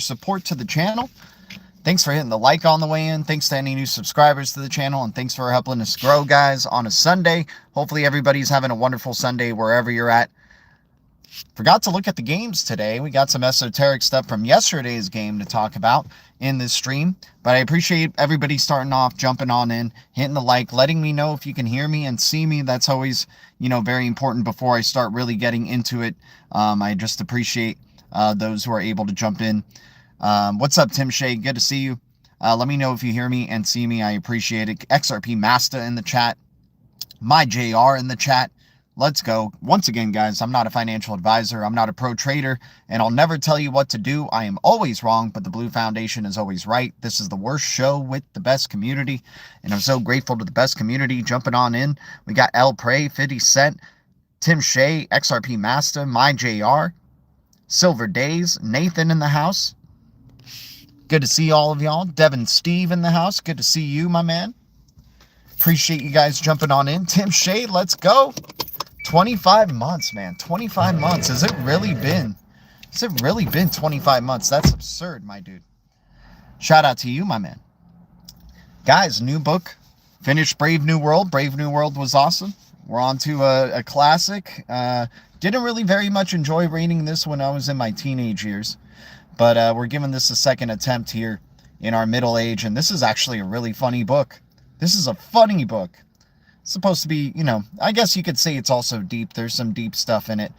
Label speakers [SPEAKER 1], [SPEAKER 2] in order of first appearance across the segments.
[SPEAKER 1] support to the channel. Thanks for hitting the like on the way in. Thanks to any new subscribers to the channel. And thanks for helping us grow, guys, on a Sunday. Hopefully everybody's having a wonderful Sunday wherever you're at. Forgot to look at the games today. We got some esoteric stuff from yesterday's game to talk about in this stream. But I appreciate everybody starting off, jumping on in, hitting the like, letting me know if you can hear me and see me. That's always, very important before I start really getting into it. I just appreciate those who are able to jump in. What's up, Tim Shea? Good to see you. Let me know if you hear me and see me. I appreciate it. XRP Master in the chat. My JR in the chat. Let's go. Once again, guys, I'm not a financial advisor. I'm not a pro trader, and I'll never tell you what to do. I am always wrong, but the Blue Foundation is always right. This is the worst show with the best community, and I'm so grateful to the best community jumping on in. We got L Prey, 50 Cent, Tim Shea, XRP Master, My JR, Silver Days, Nathan in the house. Good to see all of y'all. Devin Steve in the house. Good to see you, my man. Appreciate you guys jumping on in. Tim Shea, let's go. 25 months, man. 25 months. Has it really been 25 months? That's absurd, my dude. Shout out to you, my man. Guys, new book. Finished Brave New World. Brave New World was awesome. We're on to a classic. Didn't really very much enjoy reading this when I was in my teenage years. But we're giving this a second attempt here in our middle age. And this is actually a really funny book. This is a funny book. It's supposed to be, I guess you could say it's also deep. There's some deep stuff in it,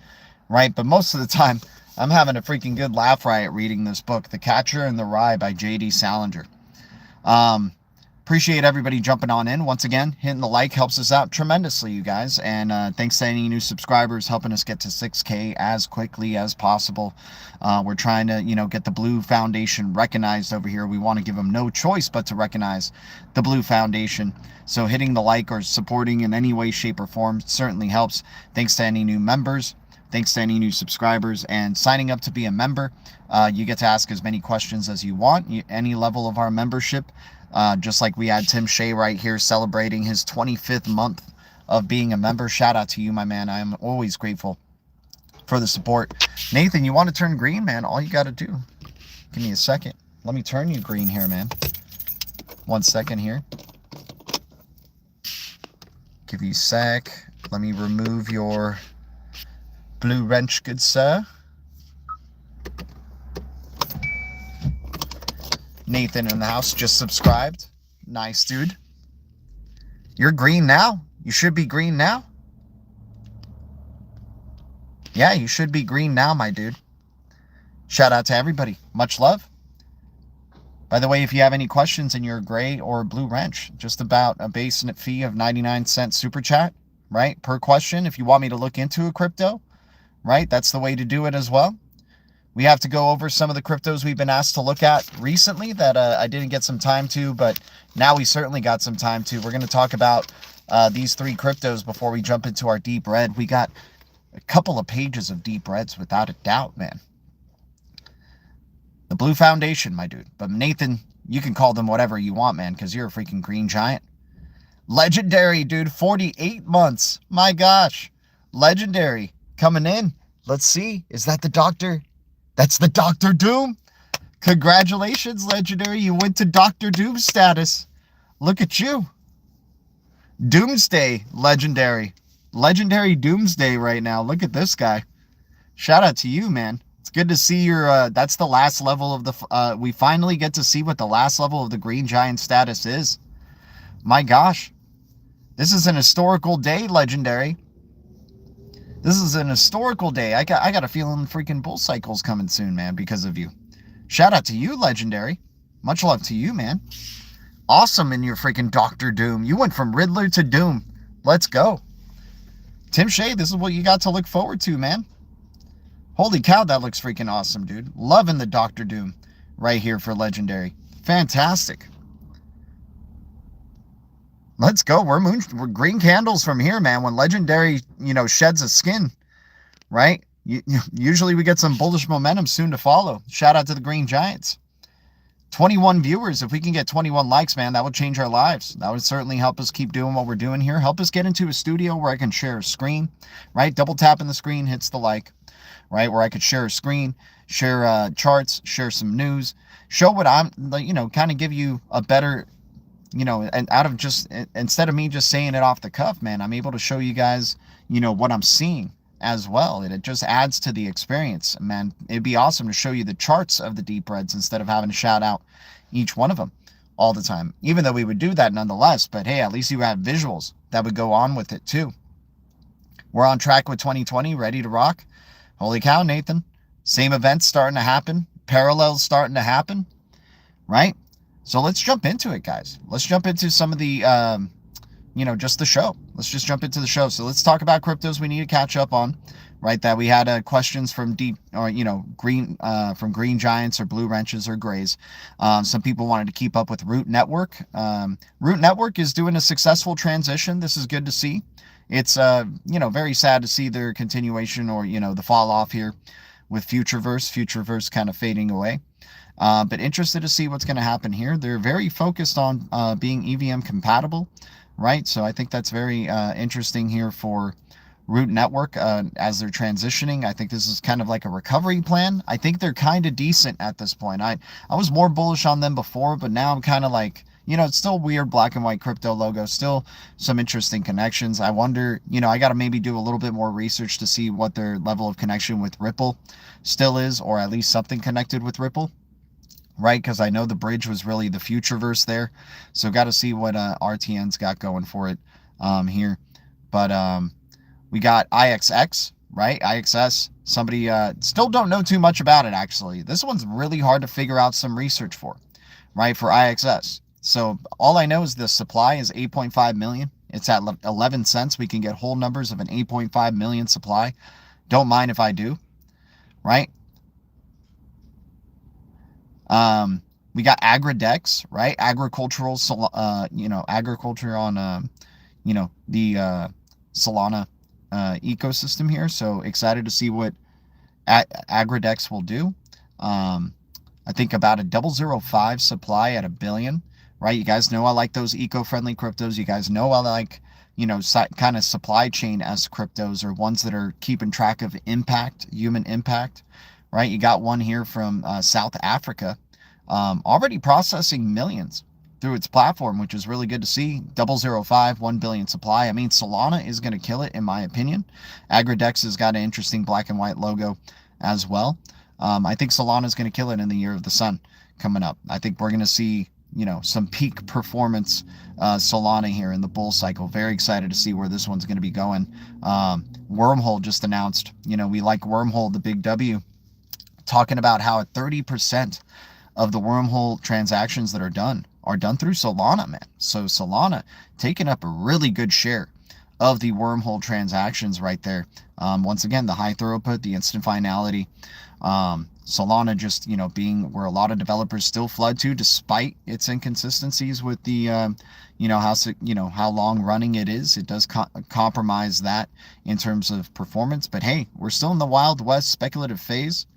[SPEAKER 1] right? But most of the time, I'm having a freaking good laugh riot reading this book, The Catcher in the Rye by J.D. Salinger. Appreciate everybody jumping on in. Once again, hitting the like helps us out tremendously, you guys. And thanks to any new subscribers helping us get to 6K as quickly as possible. We're trying to, get the Blue Foundation recognized over here. We want to give them no choice but to recognize the Blue Foundation. So hitting the like or supporting in any way, shape, or form certainly helps. Thanks to any new members. Thanks to any new subscribers, and signing up to be a member. You get to ask as many questions as you want. Any level of our membership. Just like we had Tim Shea right here celebrating his 25th month of being a member. Shout out to you, my man. I am always grateful for the support. Nathan, you want to turn green, man? All you got to do. Give me a second. Let me turn you green here, man. 1 second here. Give you a sec. Let me remove your blue wrench, good sir. Nathan in the house just subscribed. Nice, dude. You're green now. You should be green now. Yeah, you should be green now, my dude. Shout out to everybody. Much love. By the way, if you have any questions and you're a gray or a blue wrench, just about a base fee of 99-cent super chat, right? Per question. If you want me to look into a crypto, right? That's the way to do it as well. We have to go over some of the cryptos we've been asked to look at recently that I didn't get some time to, but now we certainly got some time to. We're going to talk about these three cryptos before we jump into our deep red. We got a couple of pages of deep reds without a doubt, man. The Blue Foundation, my dude. But Nathan, you can call them whatever you want, man, because you're a freaking green giant. Legendary, dude. 48 months. My gosh. Legendary. Coming in. Let's see. Is that the doctor? That's the Dr. Doom. Congratulations, Legendary. You went to Dr. Doom status. Look at you. Doomsday, Legendary. Legendary Doomsday right now. Look at this guy. Shout out to you, man. It's good to see your, that's the last level of the, we finally get to see what the last level of the Green Giant status is. My gosh. This is an historical day, Legendary. This is an historical day. I got a feeling freaking bull cycle's coming soon, man, because of you. Shout out to you, Legendary. Much love to you, man. Awesome in your freaking Dr. Doom. You went from Riddler to Doom. Let's go. Tim Shea, this is what you got to look forward to, man. Holy cow, that looks freaking awesome, dude. Loving the Dr. Doom right here for Legendary. Fantastic. Let's go. We're green candles from here, man. When Legendary, sheds a skin, right? Usually we get some bullish momentum soon to follow. Shout out to the Green Giants. 21 viewers. If we can get 21 likes, man, that would change our lives. That would certainly help us keep doing what we're doing here. Help us get into a studio where I can share a screen, right? Double tapping the screen hits the like. right? Where I could share a screen, share charts, share some news, show what I'm, you know, kind of give you a better, you know, and out of just, instead of me just saying it off the cuff, man, I'm able to show you guys, you know, what I'm seeing as well. It just adds to the experience, man. It'd be awesome to show you the charts of the deep reds instead of having to shout out each one of them all the time, even though we would do that nonetheless. But hey, at least you have visuals that would go on with it too. We're on track with 2020, ready to rock. Holy cow, Nathan. Same events starting to happen, parallels starting to happen, right? So let's jump into it, guys. Let's jump into some of the, you know, just the show. Let's just jump into the show. So let's talk about cryptos we need to catch up on, right? That we had questions from deep, or, you know, green, from green giants or blue wrenches or grays. Some people wanted to keep up with Root Network. Root Network is doing a successful transition. This is good to see. It's, you know, very sad to see their continuation, or, you know, the fall off here with Futureverse kind of fading away. But interested to see what's going to happen here. They're very focused on being EVM compatible, right? So I think that's very interesting here for Root Network as they're transitioning. I think this is kind of like a recovery plan. I think they're kind of decent at this point. I was more bullish on them before, but now I'm kind of like, you know, it's still weird black and white crypto logo, still some interesting connections. I wonder, you know, I got to maybe do a little bit more research to see what their level of connection with Ripple still is, or at least something connected with Ripple, right? Because I know the bridge was really the Futureverse there. So got to see what RTN's got going for it here. But we got IXX, right? IXS. Somebody still don't know too much about it, actually. This one's really hard to figure out some research for, right? For IXS. So all I know is the supply is 8.5 million. It's at 11 cents. We can get whole numbers of an 8.5 million supply. Don't mind if I do, right? We got AgriDex, right? Agricultural, you know, agriculture on, you know, the Solana ecosystem here. So excited to see what AgriDex will do. I think about a 0.005 supply at $1 billion, right? You guys know I like those eco-friendly cryptos. You guys know I like, you know, kind of supply chain-esque cryptos, or ones that are keeping track of impact, human impact, right? You got one here from South Africa, already processing millions through its platform, which is really good to see. 0.005, 1 billion supply. I mean, Solana is going to kill it, in my opinion. AgriDex has got an interesting black and white logo as well. I think Solana is going to kill it in the year of the sun coming up. I think we're going to see, you know, some peak performance Solana here in the bull cycle. Very excited to see where this one's going to be going. Wormhole just announced, you know, we like Wormhole, the big W, talking about how 30% of the Wormhole transactions that are done through Solana, man. So Solana taking up a really good share of the Wormhole transactions right there. Once again, the high throughput, the instant finality. Solana just, you know, being where a lot of developers still flood to, despite its inconsistencies with the, you know, how long running it is. It does compromise that in terms of performance. But hey, we're still in the Wild West speculative phase.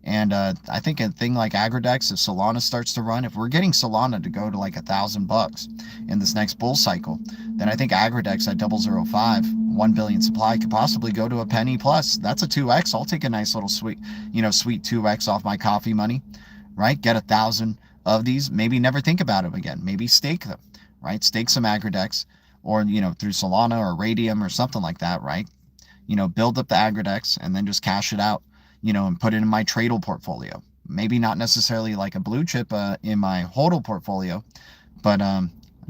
[SPEAKER 1] And I think a thing like AgriDex, if Solana starts to run, if we're getting Solana to go to like $1,000 in this next bull cycle, then I think AgriDex at 0.005, 1 billion supply, could possibly go to a penny plus. That's a 2x. I'll take a nice little sweet 2x off my coffee money, right? Get 1,000 of these. Maybe never think about them again. Maybe stake them, right? Stake some AgriDex, or, you know, through Solana or Radium or something like that, right? You know, build up the AgriDex and then just cash it out, you know, and put it in my Tradle portfolio. Maybe not necessarily like a blue chip in my HODL portfolio, but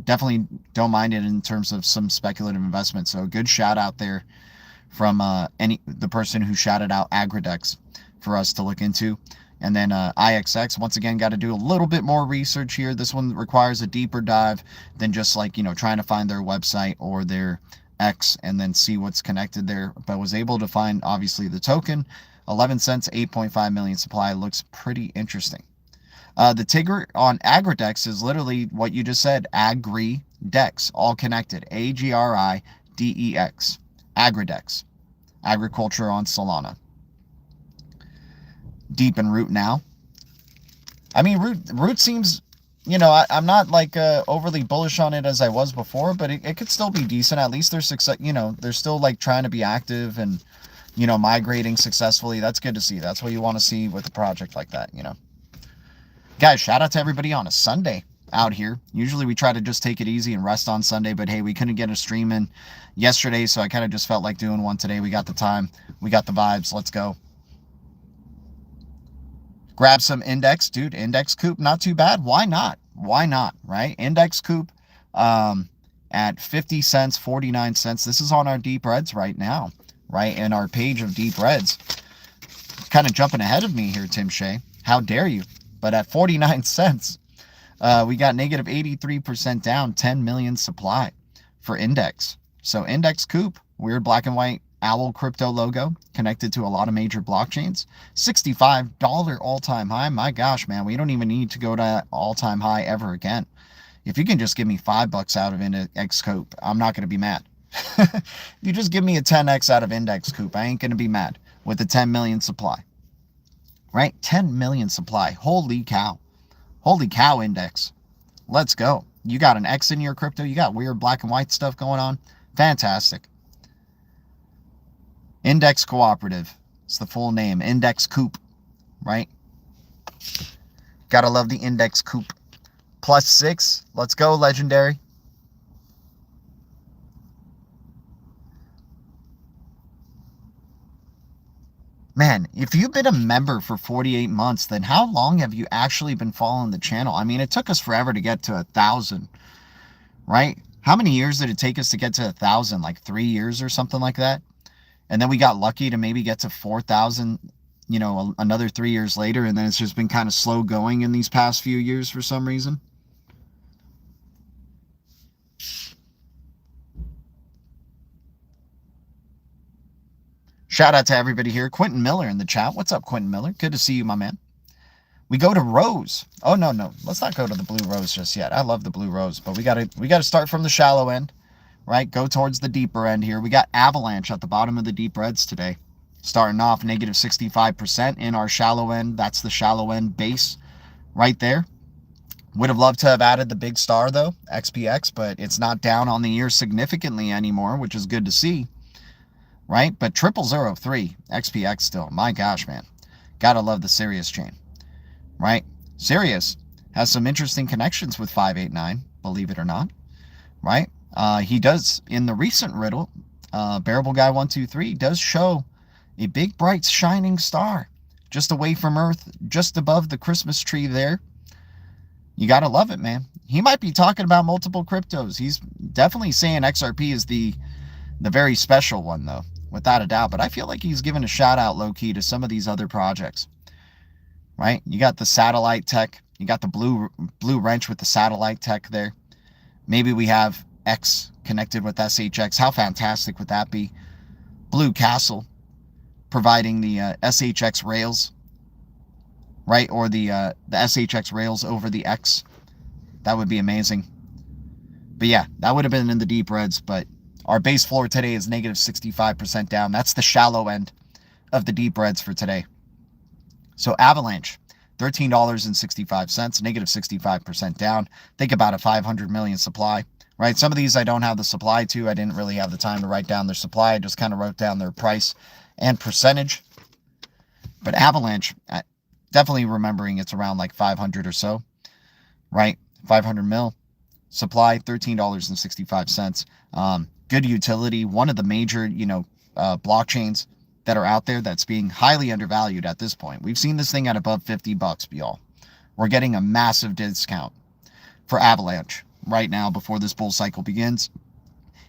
[SPEAKER 1] definitely don't mind it in terms of some speculative investment. So a good shout out there from the person who shouted out AgriDex for us to look into. And then IXX, once again, got to do a little bit more research here. This one requires a deeper dive than just like, you know, trying to find their website or their X and then see what's connected there. But was able to find, obviously, the token. 11 cents, 8.5 million supply. Looks pretty interesting. The TIBBIR on AgriDex is literally what you just said. AgriDex, all connected. AGRIDEX. AgriDex. Agriculture on Solana. Deep in Root now. I mean, Root seems, you know, I'm not like overly bullish on it as I was before, but it could still be decent. At least they're success, you know, they're still like trying to be active and, you know, migrating successfully. That's good to see. That's what you want to see with a project like that, you know. Guys, shout out to everybody on a Sunday out here. Usually we try to just take it easy and rest on Sunday, but hey, we couldn't get a stream in yesterday, so I kind of just felt like doing one today. We got the time, we got the vibes, let's go. Grab some index, dude. Index Coop, not too bad. Why not? Why not, right? Index Coop at 50 cents, 49 cents. This is on our Deep Reds right now, right? And our page of Deep Reds. Kind of jumping ahead of me here, Tim Shea. How dare you? But at 49 cents, we got negative 83% down, 10 million supply for index. So index Coop, weird black and white owl crypto logo connected to a lot of major blockchains. $65 all-time high. My gosh, man, we don't even need to go to all-time high ever again. If you can just give me $5 out of index Coop, I'm not going to be mad. You just give me a 10x out of index Coop, I ain't going to be mad with the 10 million supply. Right? 10 million supply. Holy cow. Holy cow, index. Let's go. You got an X in your crypto. You got weird black and white stuff going on. Fantastic. Index Cooperative. It's the full name. Index Coop. Right? Gotta love the Index Coop. +6. Let's go, legendary. Man, if you've been a member for 48 months, then how long have you actually been following the channel? I mean, it took us forever to get to 1,000, right? How many years did it take us to get to 1,000? Like 3 years or something like that? And then we got lucky to maybe get to 4,000, you know, another 3 years later. And then it's just been kind of slow going in these past few years for some reason. Shout out to everybody here. Quentin Miller in the chat. What's up, Quentin Miller? Good to see you, my man. We go to Rose. Oh, no. Let's not go to the Blue Rose just yet. I love the Blue Rose, but we gotta start from the shallow end, right? Go towards the deeper end here. We got Avalanche at the bottom of the Deep Reds today. Starting off negative 65% in our shallow end. That's the shallow end base right there. Would have loved to have added the big star, though, XPX, but it's not down on the year significantly anymore, which is good to see. Right? But 0003 XPX still. My gosh, man. Gotta love the Sirius chain. Right? Sirius has some interesting connections with 589, believe it or not. Right? He does, in the recent riddle, Bearable Guy 123 does show a big, bright, shining star just away from Earth, just above the Christmas tree there. You gotta love it, man. He might be talking about multiple cryptos. He's definitely saying XRP is the very special one, though, without a doubt. But I feel like he's giving a shout out low-key to some of these other projects, right? You got the satellite tech. You got the blue wrench with the satellite tech there. Maybe we have X connected with SHX. How fantastic would that be? Blue Castle providing the SHX rails, right? Or the SHX rails over the X. That would be amazing. But yeah, that would have been in the Deep Reds, but our base floor today is negative 65% down. That's the shallow end of the Deep Reds for today. So Avalanche, $13.65, negative 65% down. Think about a 500 million supply, right? Some of these I don't have the supply to. I didn't really have the time to write down their supply. I just kind of wrote down their price and percentage. But Avalanche, definitely remembering it's around like 500 or so, right? 500 mil supply, $13.65. Good utility. One of the major, blockchains that are out there that's being highly undervalued at this point. We've seen this thing at above $50, y'all. We're getting a massive discount for Avalanche right now before this bull cycle begins.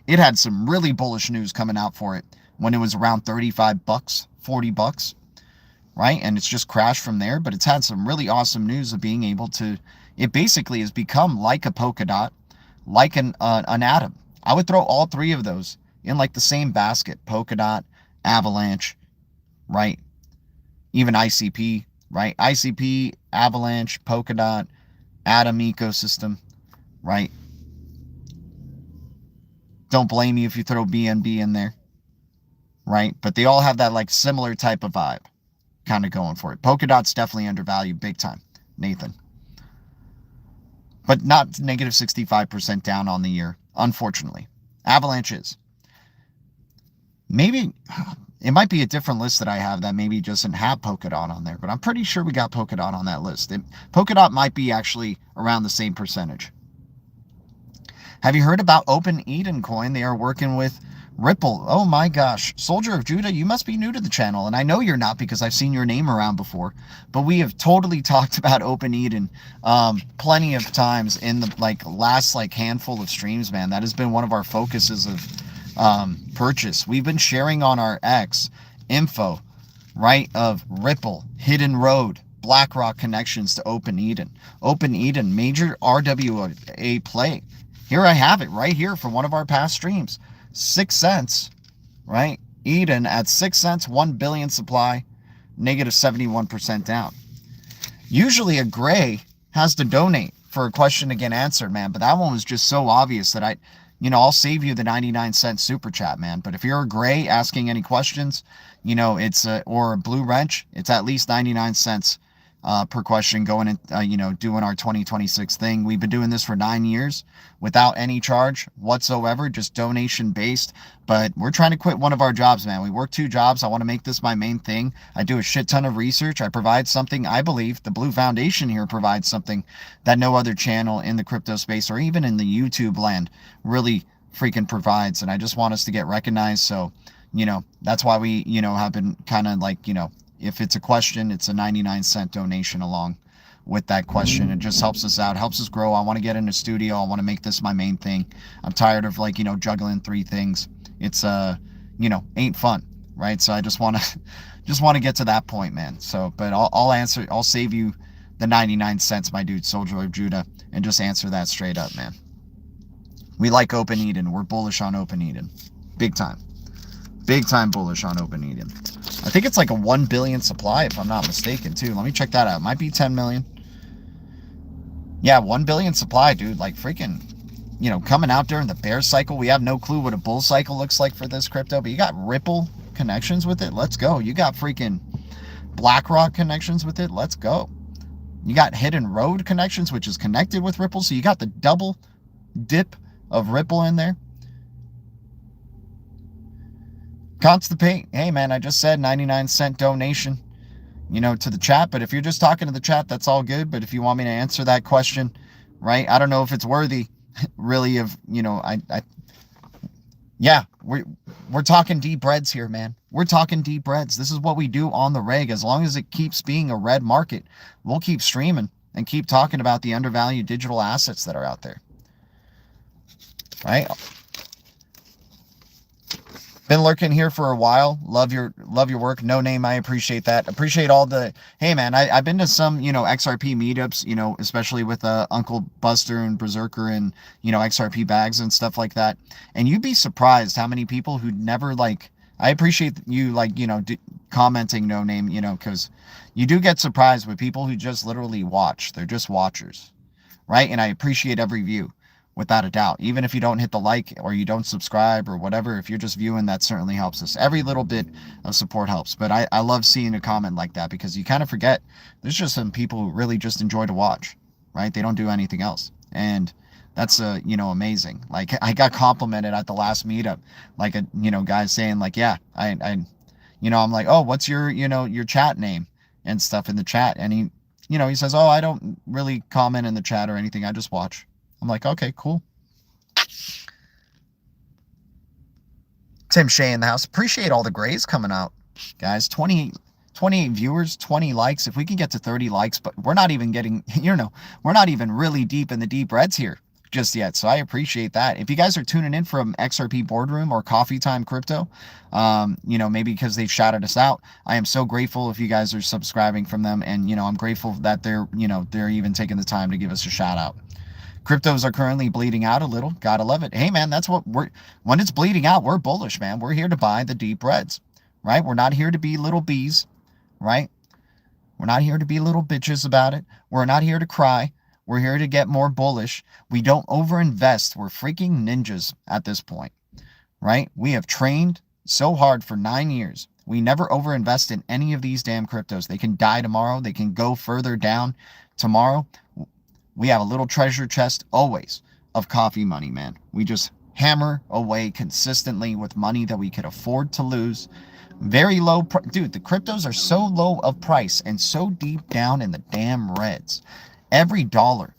[SPEAKER 1] It had some really bullish news coming out for it when it was around $35, $40, right? And it's just crashed from there, but it's had some really awesome news of being able to, it basically has become like a Polkadot, like an Atom. I would throw all three of those in like the same basket. Polkadot, Avalanche, right? Even ICP, right? ICP, Avalanche, Polkadot, Atom ecosystem, right? Don't blame me if you throw BNB in there, right? But they all have that like similar type of vibe kind of going for it. Polkadot's definitely undervalued big time, Nathan. But not negative 65% down on the year, unfortunately. Avalanche is. Maybe It might be a different list that I have that maybe doesn't have Polkadot on there, but I'm pretty sure we got Polkadot on that list. Polkadot might be actually around the same percentage. Have you heard about Open Eden Coin? They are working with Ripple. Oh my gosh. Soldier of Judah, you must be new to the channel. And I know you're not because I've seen your name around before. But we have totally talked about Open Eden plenty of times in the last handful of streams, man. That has been one of our focuses of purchase. We've been sharing on our X info, right, of Ripple, Hidden Road, BlackRock connections to Open Eden. Open Eden, major RWA play. Here I have it right here from one of our past streams. 6 cents, right? Eden at 6 cents, 1 billion supply, negative 71% down. Usually a gray has to donate for a question to get answered, man. But that one was just so obvious that I'll save you the 99-cent super chat, man. But if you're a gray asking any questions, it's or a blue wrench, it's at least 99 cents per question going in, doing our 2026 thing. We've been doing this for 9 years without any charge whatsoever, just donation based. But we're trying to quit one of our jobs, man. We work 2 jobs. I want to make this my main thing. I do a shit ton of research. I provide something, I believe the Blue Foundation here provides something that no other channel in the crypto space or even in the YouTube land really freaking provides. And I just want us to get recognized. So, that's why we, have been kind of if it's a question, it's a 99-cent donation along with that question. It just helps us out, helps us grow. I want to get in a studio. I want to make this my main thing. I'm tired of juggling 3 things. It's ain't fun, right? So I just want to get to that point, man. So, but I'll save you the 99 cents, my dude, Soldier of Judah, and just answer that straight up, man. We like Open Eden. We're bullish on Open Eden. Big time. Big time bullish on Open Eden. I think it's like a 1 billion supply, if I'm not mistaken, too. Let me check that out. It might be 10 million. Yeah, 1 billion supply, dude. Like freaking, coming out during the bear cycle. We have no clue what a bull cycle looks like for this crypto, but you got Ripple connections with it. Let's go. You got freaking BlackRock connections with it. Let's go. You got Hidden Road connections, which is connected with Ripple. So you got the double dip of Ripple in there. Constipate. Hey, man, I just said 99-cent donation, to the chat. But if you're just talking to the chat, that's all good. But if you want me to answer that question, right, I don't know if it's worthy, really, of, yeah, we're talking deep breads here, man. We're talking deep breads. This is what we do on the reg. As long as it keeps being a red market, we'll keep streaming and keep talking about the undervalued digital assets that are out there, right? Been lurking here for a while. Love your work. No name. I appreciate that. Appreciate all the, hey man, I've been to some, XRP meetups, especially with Uncle Buster and Berserker and, XRP bags and stuff like that. And you'd be surprised how many people who never I appreciate you commenting no name, because you do get surprised with people who just literally watch. They're just watchers, right? And I appreciate every view. Without a doubt, even if you don't hit the like or you don't subscribe or whatever, if you're just viewing, that certainly helps us. Every little bit of support helps. But I love seeing a comment like that because you kind of forget there's just some people who really just enjoy to watch, right? They don't do anything else. And that's, amazing. Like I got complimented at the last meetup, like a, guy saying yeah, I'm like, oh, what's your, your chat name and stuff in the chat. And he says, oh, I don't really comment in the chat or anything. I just watch. I'm like, okay, cool. Tim Shea in the house. Appreciate all the grays coming out, guys. 28 viewers, 20 likes. If we can get to 30 likes, but we're not even getting, we're not even really deep in the deep reds here just yet. So I appreciate that. If you guys are tuning in from XRP Boardroom or Coffee Time Crypto, maybe because they've shouted us out, I am so grateful if you guys are subscribing from them. And, I'm grateful that they're even taking the time to give us a shout out. Cryptos are currently bleeding out a little. Gotta love it. Hey, man, that's what when it's bleeding out, we're bullish, man. We're here to buy the deep reds, right? We're not here to be little bees, right? We're not here to be little bitches about it. We're not here to cry. We're here to get more bullish. We don't overinvest. We're freaking ninjas at this point, right? We have trained so hard for 9 years. We never overinvest in any of these damn cryptos. They can die tomorrow. They can go further down tomorrow. We have a little treasure chest always of coffee money, man. We just hammer away consistently with money that we could afford to lose, Very low. Dude, the cryptos are so low of price and so deep down in the damn reds. Every dollar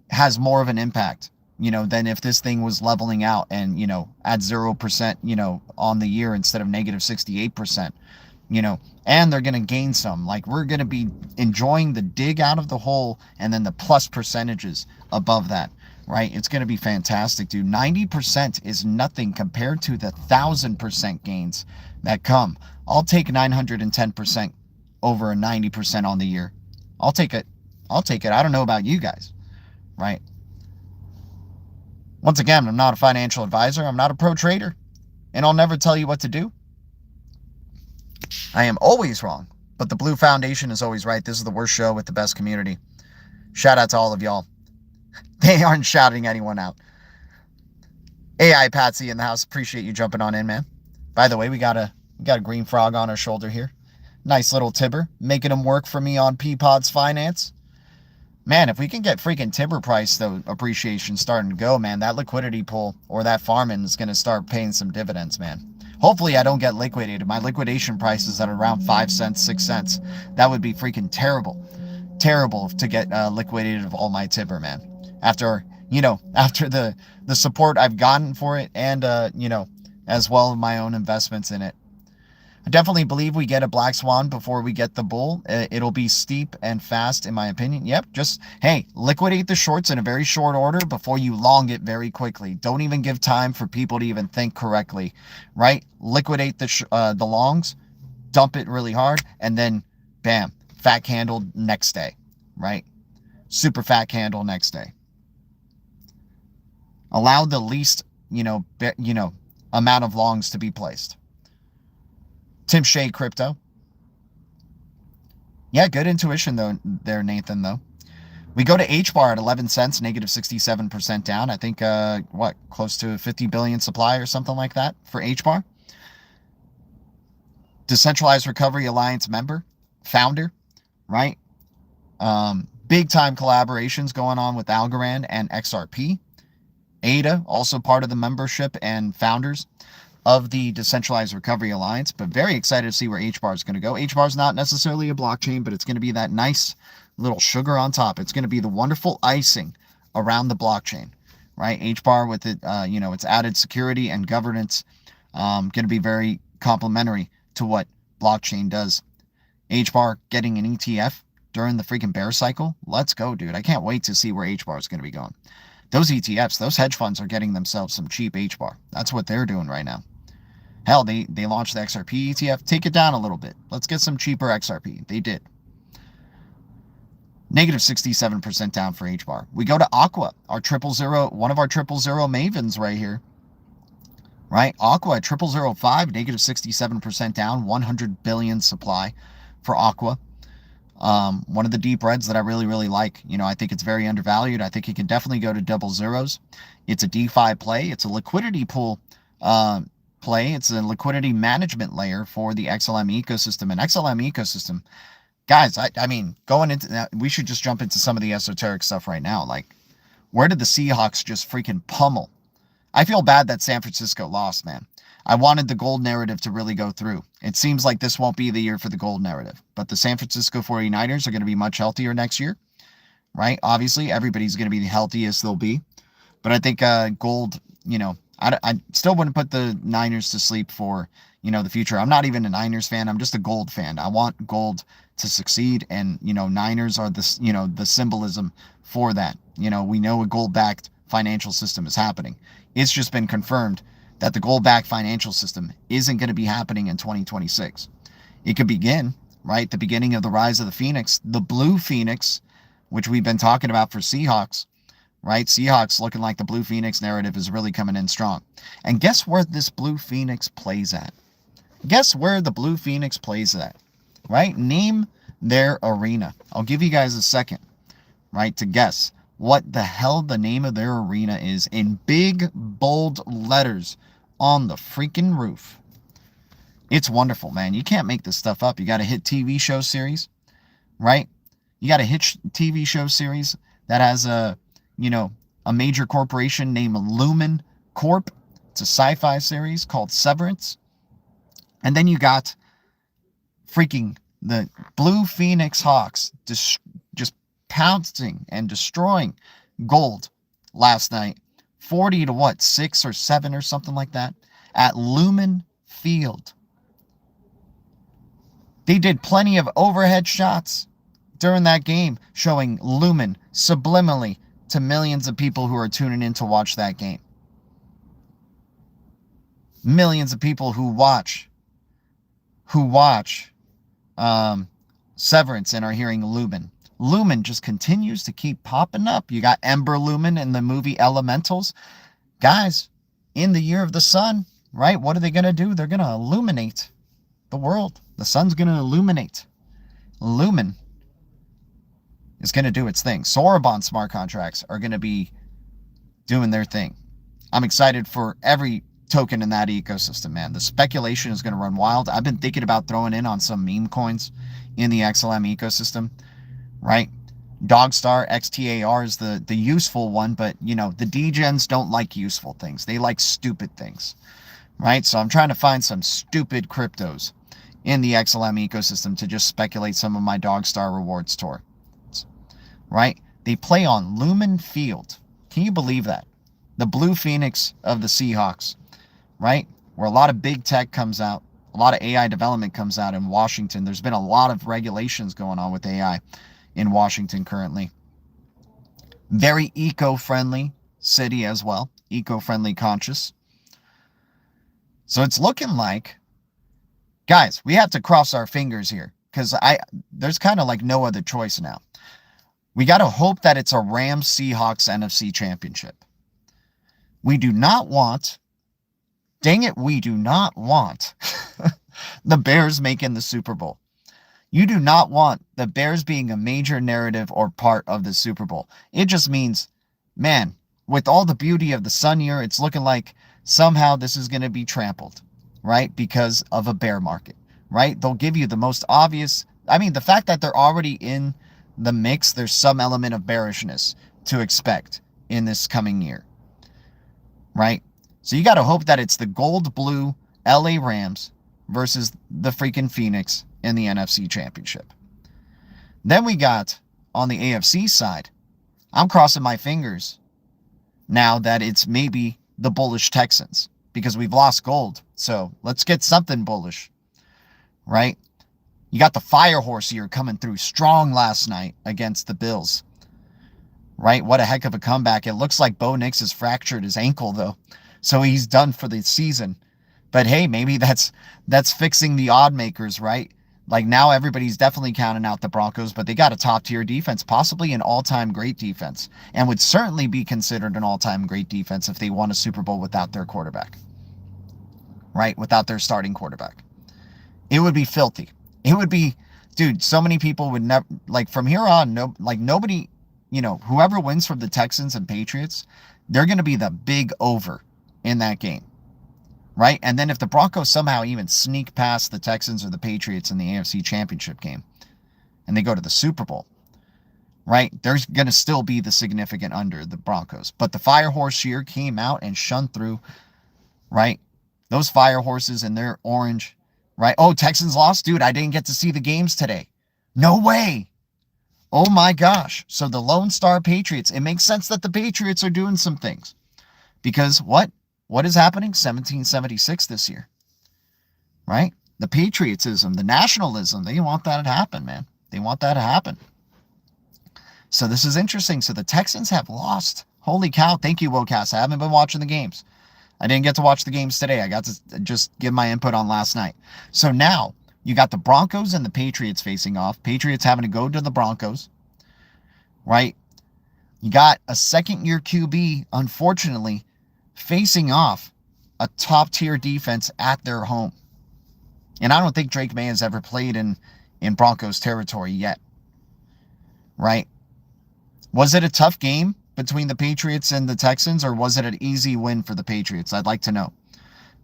[SPEAKER 1] has more of an impact, than if this thing was leveling out and, at 0%, on the year instead of negative 68%, and they're going to gain some. Like, we're going to be enjoying the dig out of the hole and then the plus percentages above that, right? It's going to be fantastic, dude. 90% is nothing compared to the 1,000% gains that come. I'll take 910% over a 90% on the year. I'll take it. I don't know about you guys, right? Once again, I'm not a financial advisor. I'm not a pro trader, and I'll never tell you what to do. I am always wrong, but the Blue Foundation is always right. This is the worst show with the best community. Shout out to all of y'all. They aren't shouting anyone out. AI Patsy in the house. Appreciate you jumping on in, man. By the way, we got a green frog on our shoulder here. Nice little TIBBIR, making him work for me on Peapod's Finance. Man, if we can get freaking TIBBIR price, though, appreciation starting to go, man, that liquidity pool or that farming is going to start paying some dividends, man. Hopefully I don't get liquidated. My liquidation price is at around 5 cents, 6 cents. That would be freaking terrible. Terrible to get liquidated of all my TIBBIR, man. After the support I've gotten for it and, as well as my own investments in it. I definitely believe we get a black swan before we get the bull. It'll be steep and fast, in my opinion. Yep, just, hey, liquidate the shorts in a very short order before you long it very quickly. Don't even give time for people to even think correctly, right? Liquidate the longs, dump it really hard, and then, bam, fat candle next day, right? Super fat candle next day. Allow the least, amount of longs to be placed. Tim Shea Crypto. Yeah, good intuition though there, Nathan, though. We go to HBAR at 11 cents, negative 67% down. I think, close to 50 billion supply or something like that for HBAR. Decentralized Recovery Alliance member, founder, right? Big time collaborations going on with Algorand and XRP. ADA, also part of the membership and founders of the Decentralized Recovery Alliance, but very excited to see where HBAR is going to go. HBAR is not necessarily a blockchain, but it's going to be that nice little sugar on top. It's going to be the wonderful icing around the blockchain, right? HBAR with it, its added security and governance, going to be very complementary to what blockchain does. HBAR getting an ETF during the freaking bear cycle. Let's go, dude. I can't wait to see where HBAR is going to be going. Those ETFs, those hedge funds are getting themselves some cheap HBAR. That's what they're doing right now. Hell, they launched the XRP ETF. Take it down a little bit. Let's get some cheaper XRP. They did. Negative 67% down for HBAR. We go to Aqua, our 000, one of our 000 mavens right here. Right? Aqua at 0005, negative 67% down, 100 billion supply for Aqua. One of the deep reds that I really, really like. I think it's very undervalued. I think it can definitely go to double zeros. It's a DeFi play. It's a liquidity pool play. It's a liquidity management layer for the XLM ecosystem. And XLM ecosystem, guys, I mean, going into that, we should just jump into some of the esoteric stuff right now. Like, where did the Seahawks just freaking pummel? I feel bad that San Francisco lost, man. I wanted the gold narrative to really go through. It seems like this won't be the year for the gold narrative, but the San Francisco 49ers are going to be much healthier next year, right? Obviously, everybody's going to be the healthiest they'll be, but I think gold, I still wouldn't put the Niners to sleep for, the future. I'm not even a Niners fan. I'm just a gold fan. I want gold to succeed, and, Niners are the symbolism for that. We know a gold-backed financial system is happening. It's just been confirmed that the gold-backed financial system isn't going to be happening in 2026. It could begin, right? The beginning of the rise of the Phoenix, the blue Phoenix, which we've been talking about for Seahawks, right? Seahawks looking like the blue Phoenix narrative is really coming in strong. And guess where this blue Phoenix plays at? Guess where the blue Phoenix plays at, right? Name their arena. I'll give you guys a second, right, to guess what the hell the name of their arena is in big, bold letters on the freaking roof. It's wonderful, man. You can't make this stuff up. You got to hit TV show series, right? You got to hit TV show series that has a major corporation named Lumen Corp. It's a sci-fi series called Severance. And then you got freaking the Blue Phoenix Hawks just pouncing and destroying gold last night. 40 to what, 6 or 7 or something like that at Lumen Field. They did plenty of overhead shots during that game, showing Lumen subliminally to millions of people who are tuning in to watch that game. Millions of people who watch Severance and are hearing Lumen. Lumen just continues to keep popping up. You got Ember Lumen in the movie Elementals. Guys, in the year of the sun, right? What are they going to do? They're going to illuminate the world. The sun's going to illuminate. Lumen is going to do its thing. Sorobon smart contracts are going to be doing their thing. I'm excited for every token in that ecosystem, man. The speculation is going to run wild. I've been thinking about throwing in on some meme coins in the XLM ecosystem, right? DOGSTAR, XTAR is the useful one, but, you know, the degens don't like useful things. They like stupid things, right? So I'm trying to find some stupid cryptos in the XLM ecosystem to just speculate some of my DOGSTAR rewards tour, right? They play on Lumen Field. Can you believe that? The Blue Phoenix of the Seahawks, right? Where a lot of big tech comes out, a lot of AI development comes out in Washington. There's been a lot of regulations going on with AI in Washington currently. Very eco-friendly city as well, eco-friendly conscious. So it's looking like, guys, we have to cross our fingers here because there's kind of like no other choice now. We got to hope that it's a Rams Seahawks NFC championship. We do not want, dang it, we do not want the Bears making the Super Bowl. You do not want the Bears being a major narrative or part of the Super Bowl. It just means, man, with all the beauty of the sun year, it's looking like somehow this is going to be trampled, right? Because of a bear market, right? They'll give you the most obvious. I mean, the fact that they're already in the mix, there's some element of bearishness to expect in this coming year, right? So you got to hope that it's the gold blue LA Rams versus the freaking Phoenix in the NFC Championship. Then we got on the AFC side, I'm crossing my fingers now that it's maybe the bullish Texans because we've lost gold. So let's get something bullish, right? You got the fire horse here coming through strong last night against the Bills, right? What a heck of a comeback. It looks like Bo Nix has fractured his ankle though, so he's done for the season. But hey, maybe that's fixing the odd makers, right? Like now everybody's definitely counting out the Broncos, but they got a top tier defense, possibly an all-time great defense, and would certainly be considered an all-time great defense if they won a Super Bowl without their quarterback, right? Without their starting quarterback. It would be filthy. It would be, dude, so many people would never, like from here on, nobody, you know, whoever wins from the Texans and Patriots, they're going to be the big over in that game. Right? And then if the Broncos somehow even sneak past the Texans or the Patriots in the AFC Championship game and they go to the Super Bowl, right? There's going to still be the significant under the Broncos. But the fire horse here came out and shunned through, right? Those fire horses and their orange, right? Oh, Texans lost? Dude, I didn't get to see the games today. No way. Oh my gosh. So the Lone Star Patriots, it makes sense that the Patriots are doing some things. Because what? What is happening? 1776 this year, right? The patriotism, the nationalism, they want that to happen, man. They want that to happen. So this is interesting. So the Texans have lost. Holy cow. Thank you, Wocast. I haven't been watching the games. I didn't get to watch the games today. I got to just give my input on last night. So now you got the Broncos and the Patriots facing off. Patriots having to go to the Broncos, right? You got a second-year QB, unfortunately, facing off a top-tier defense at their home. And I don't think Drake May has ever played in Broncos territory yet. Right? Was it a tough game between the Patriots and the Texans, or was it an easy win for the Patriots? I'd like to know.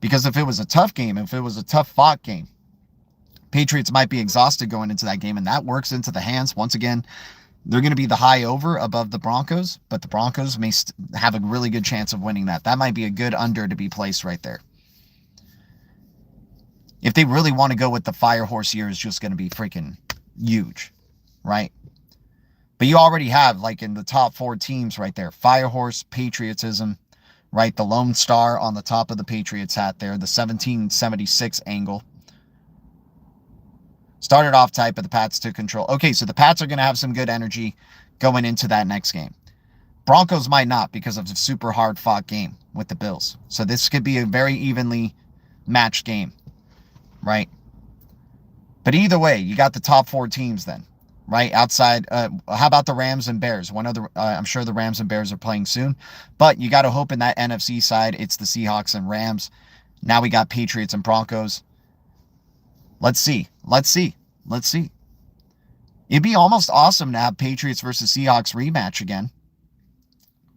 [SPEAKER 1] Because if it was a tough game, if it was a tough-fought game, Patriots might be exhausted going into that game, and that works into the hands. Once again, they're going to be the high over above the Broncos, but the Broncos may have a really good chance of winning that. That might be a good under to be placed right there. If they really want to go with the fire horse year, is just going to be freaking huge, right? But you already have, like, in the top 4 teams right there, Firehorse, Patriotism, right? The Lone Star on the top of the Patriots hat there, the 1776 angle. Started off tight, but the Pats took control. Okay, so the Pats are going to have some good energy going into that next game. Broncos might not because of the super hard-fought game with the Bills. So this could be a very evenly matched game, right? But either way, you got the top 4 teams then, right? Outside, how about the Rams and Bears? I'm sure the Rams and Bears are playing soon, but you got to hope in that NFC side, it's the Seahawks and Rams. Now we got Patriots and Broncos. Let's see. It'd be almost awesome to have Patriots versus Seahawks rematch again,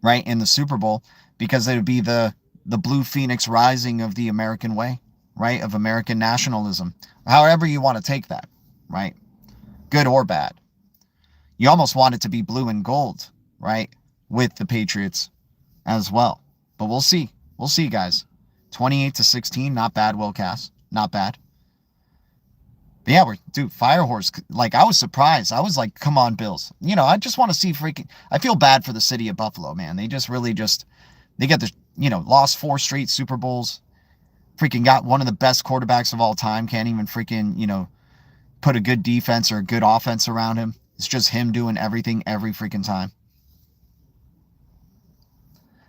[SPEAKER 1] right, in the Super Bowl, because it would be the Blue Phoenix rising of the American way, right, of American nationalism, however you want to take that, right, good or bad. You almost want it to be blue and gold, right, with the Patriots as well. But we'll see. We'll see, guys. 28-16, not bad, Will Cass. Not bad. But yeah, dude, Firehorse, like, I was surprised. I was like, come on, Bills. You know, I just want to see freaking, I feel bad for the city of Buffalo, man. They just really they get the, lost 4 straight Super Bowls. Freaking got one of the best quarterbacks of all time. Can't even freaking, put a good defense or a good offense around him. It's just him doing everything every freaking time.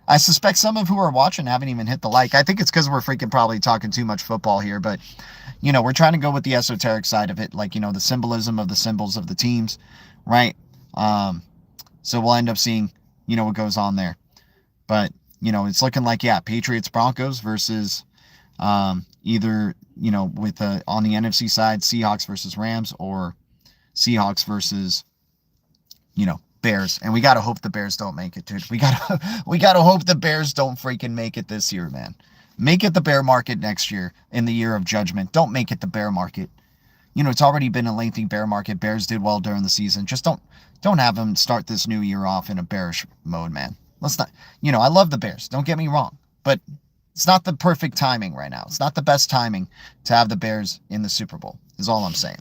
[SPEAKER 1] I suspect some of who are watching haven't even hit the like. I think it's because we're freaking probably talking too much football here, but, we're trying to go with the esoteric side of it, like, the symbolism of the symbols of the teams, right? So we'll end up seeing, what goes on there. But, it's looking like, yeah, Patriots, Broncos versus either, with on the NFC side, Seahawks versus Rams, or Seahawks versus, Bears. And we got to hope the Bears don't make it, dude. We got to hope the Bears don't freaking make it this year, man. Make it the bear market next year, in the year of judgment. Don't make it the bear market. It's already been a lengthy bear market. Bears did well during the season. Just don't have them start this new year off in a bearish mode, man. Let's not, I love the Bears. Don't get me wrong, but it's not the perfect timing right now. It's not the best timing to have the Bears in the Super Bowl, is all I'm saying.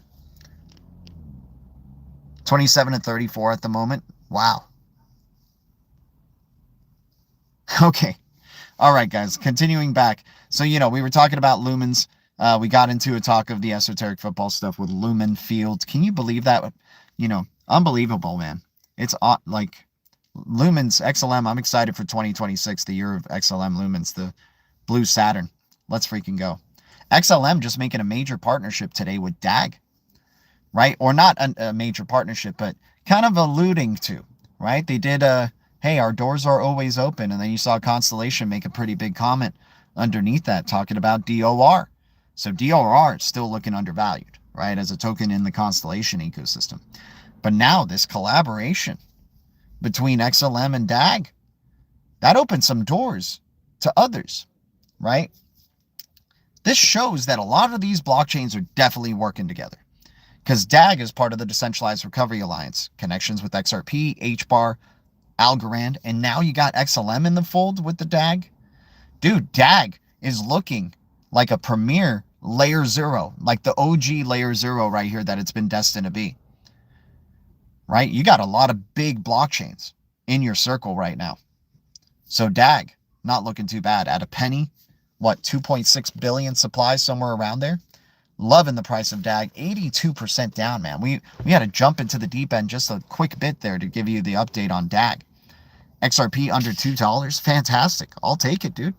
[SPEAKER 1] 27-34 at the moment. Wow. Okay. All right, guys, continuing back. So, we were talking about lumens. We got into a talk of the esoteric football stuff with Lumen Fields. Can you believe that? Unbelievable, man. It's like lumens, XLM. I'm excited for 2026, the year of XLM lumens, the blue Saturn. Let's freaking go. XLM just making a major partnership today with DAG, right? Or not a major partnership, but kind of alluding to, right? They did hey, our doors are always open. And then you saw Constellation make a pretty big comment underneath that, talking about DOR. So DOR is still looking undervalued, right, as a token in the Constellation ecosystem. But now this collaboration between XLM and DAG, that opens some doors to others, right? This shows that a lot of these blockchains are definitely working together, because DAG is part of the Decentralized Recovery Alliance, connections with XRP, HBAR, Algorand, and now you got XLM in the fold with the DAG. Dude, DAG is looking like a premier layer 0, like the OG layer 0 right here that it's been destined to be. Right? You got a lot of big blockchains in your circle right now. So DAG, not looking too bad. At a penny, what, 2.6 billion supply, somewhere around there? Loving the price of DAG. 82% down, man. We had to jump into the deep end just a quick bit there to give you the update on DAG. XRP under $2. Fantastic. I'll take it, dude.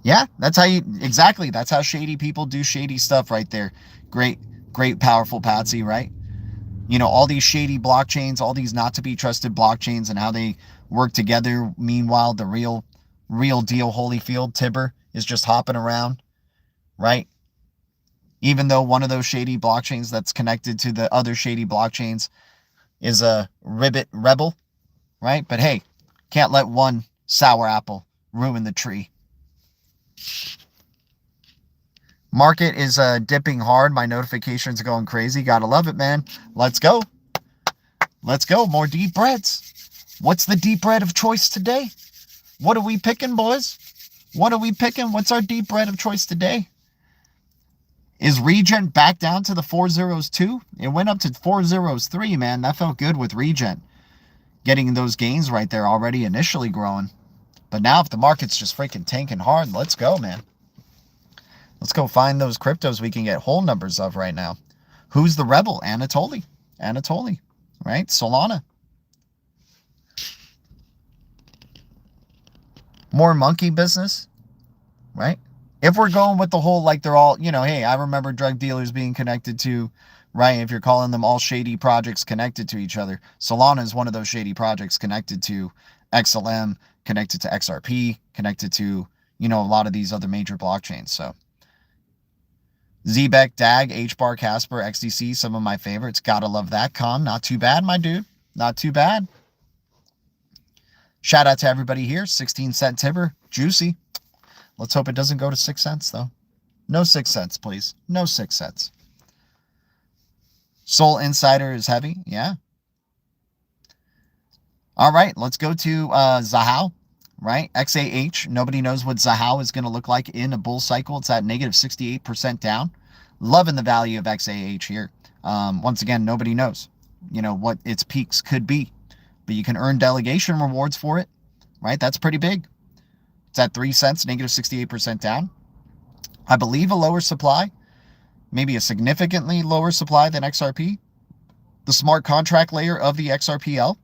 [SPEAKER 1] Yeah, that's how exactly. That's how shady people do shady stuff right there. Great, powerful Patsy, right? All these shady blockchains, all these not to be trusted blockchains, and how they work together. Meanwhile, the real deal Holyfield, TIBBIR, is just hopping around, right? Even though one of those shady blockchains that's connected to the other shady blockchains is a rebel, right? But hey, can't let one sour apple ruin the tree. Market is dipping hard. My notifications are going crazy. Gotta love it, man. Let's go. Let's go. More deep breads. What's the deep bread of choice today? What are we picking, boys? What are we picking? What's our deep red of choice today? Is Regen back down to the 402? It went up to 403, man. That felt good with Regen. Getting those gains right there already initially growing. But now if the market's just freaking tanking hard, let's go, man. Let's go find those cryptos we can get whole numbers of right now. Who's the rebel? Anatoly. Anatoly, right? Solana. More monkey business, right? If we're going with the whole, like they're all, you know, hey, I remember drug dealers being connected to, right? If you're calling them all shady projects connected to each other, Solana is one of those shady projects connected to XLM, connected to XRP, connected to, you know, a lot of these other major blockchains. So ZBEC, DAG, HBAR, Casper, XDC, some of my favorites. Gotta love that. Con, not too bad, my dude. Not too bad. Shout out to everybody here. 16-cent TIBBIR. Juicy. Let's hope it doesn't go to 6 cents, though. No 6 cents, please. No 6 cents. Soul Insider is heavy. Yeah. All right. Let's go to Zahao, right? XAH. Nobody knows what Zahao is going to look like in a bull cycle. It's at negative 68% down. Loving the value of XAH here. Once again, nobody knows, you know, what its peaks could be. But you can earn delegation rewards for it, right? That's pretty big. It's at 3 cents, negative 68% down. I believe a lower supply, maybe a significantly lower supply than XRP. The smart contract layer of the XRPL,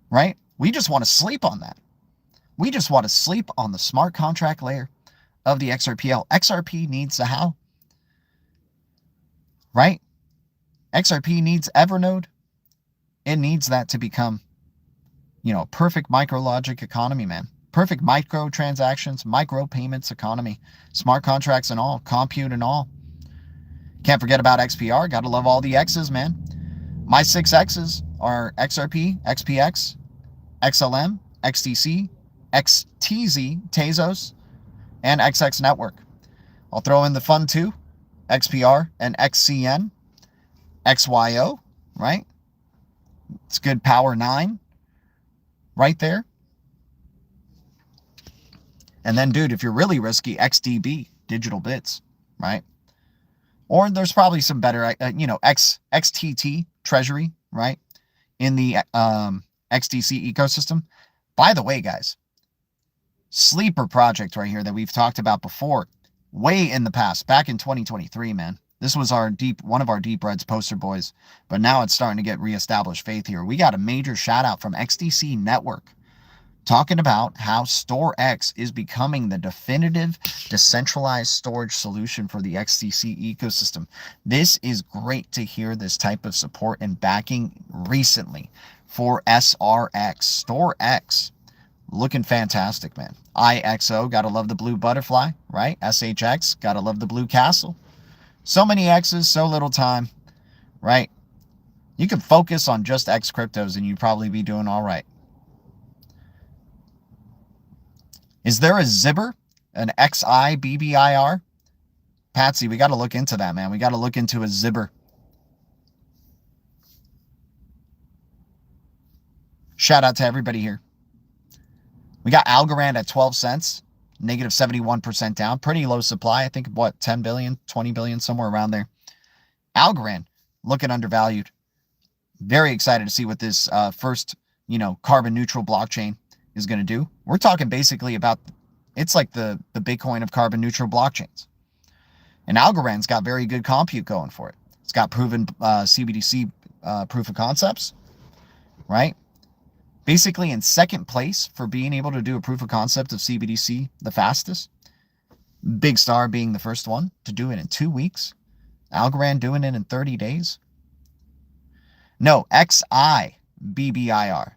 [SPEAKER 1] right? We just want to sleep on that. We just want to sleep on the smart contract layer of the XRPL. XRP needs the how, right? XRP needs Evernode. It needs that to become, you know, perfect micro-logic economy, man. Perfect micro transactions, micro payments economy, smart contracts and all, compute and all. Can't forget about XPR. Got to love all the X's, man. My 6 X's are XRP, XPX, XLM, XDC, XTZ, Tezos, and XX Network. I'll throw in the fun too, XPR and XCN, XYO, right? It's good power 9 right there. And then, dude, if you're really risky, XDB, digital bits, right? Or there's probably some better, you know, XTT treasury, right? In the XDC ecosystem. By the way, guys, sleeper project right here that we've talked about before, way in the past, back in 2023, man. This was one of our deep reds poster boys, but now it's starting to get reestablished faith here. We got a major shout out from XDC Network talking about how StoreX is becoming the definitive decentralized storage solution for the XDC ecosystem. This is great to hear this type of support and backing recently for SRX. StoreX looking fantastic, man. IXO, gotta love the blue butterfly, right? SHX, gotta love the blue castle. So many X's, so little time, right? You can focus on just X cryptos and you'd probably be doing all right. Is there a XBBIR, an XIBBIR? Patsy, we got to look into that, man. We got to look into a XBBIR. Shout out to everybody here. We got Algorand at 12 cents, negative 71% down. Pretty low supply. I think, what, 10 billion, 20 billion, somewhere around there. Algorand, looking undervalued. Very excited to see what this first, you know, carbon neutral blockchain is going to do. We're talking basically about, it's like the Bitcoin of carbon neutral blockchains. And Algorand's got very good compute going for it. It's got proven CBDC proof of concepts, right? Basically in second place for being able to do a proof of concept of CBDC the fastest. Big Star being the first one to do it in 2 weeks. Algorand doing it in 30 days. No, XIBBIR.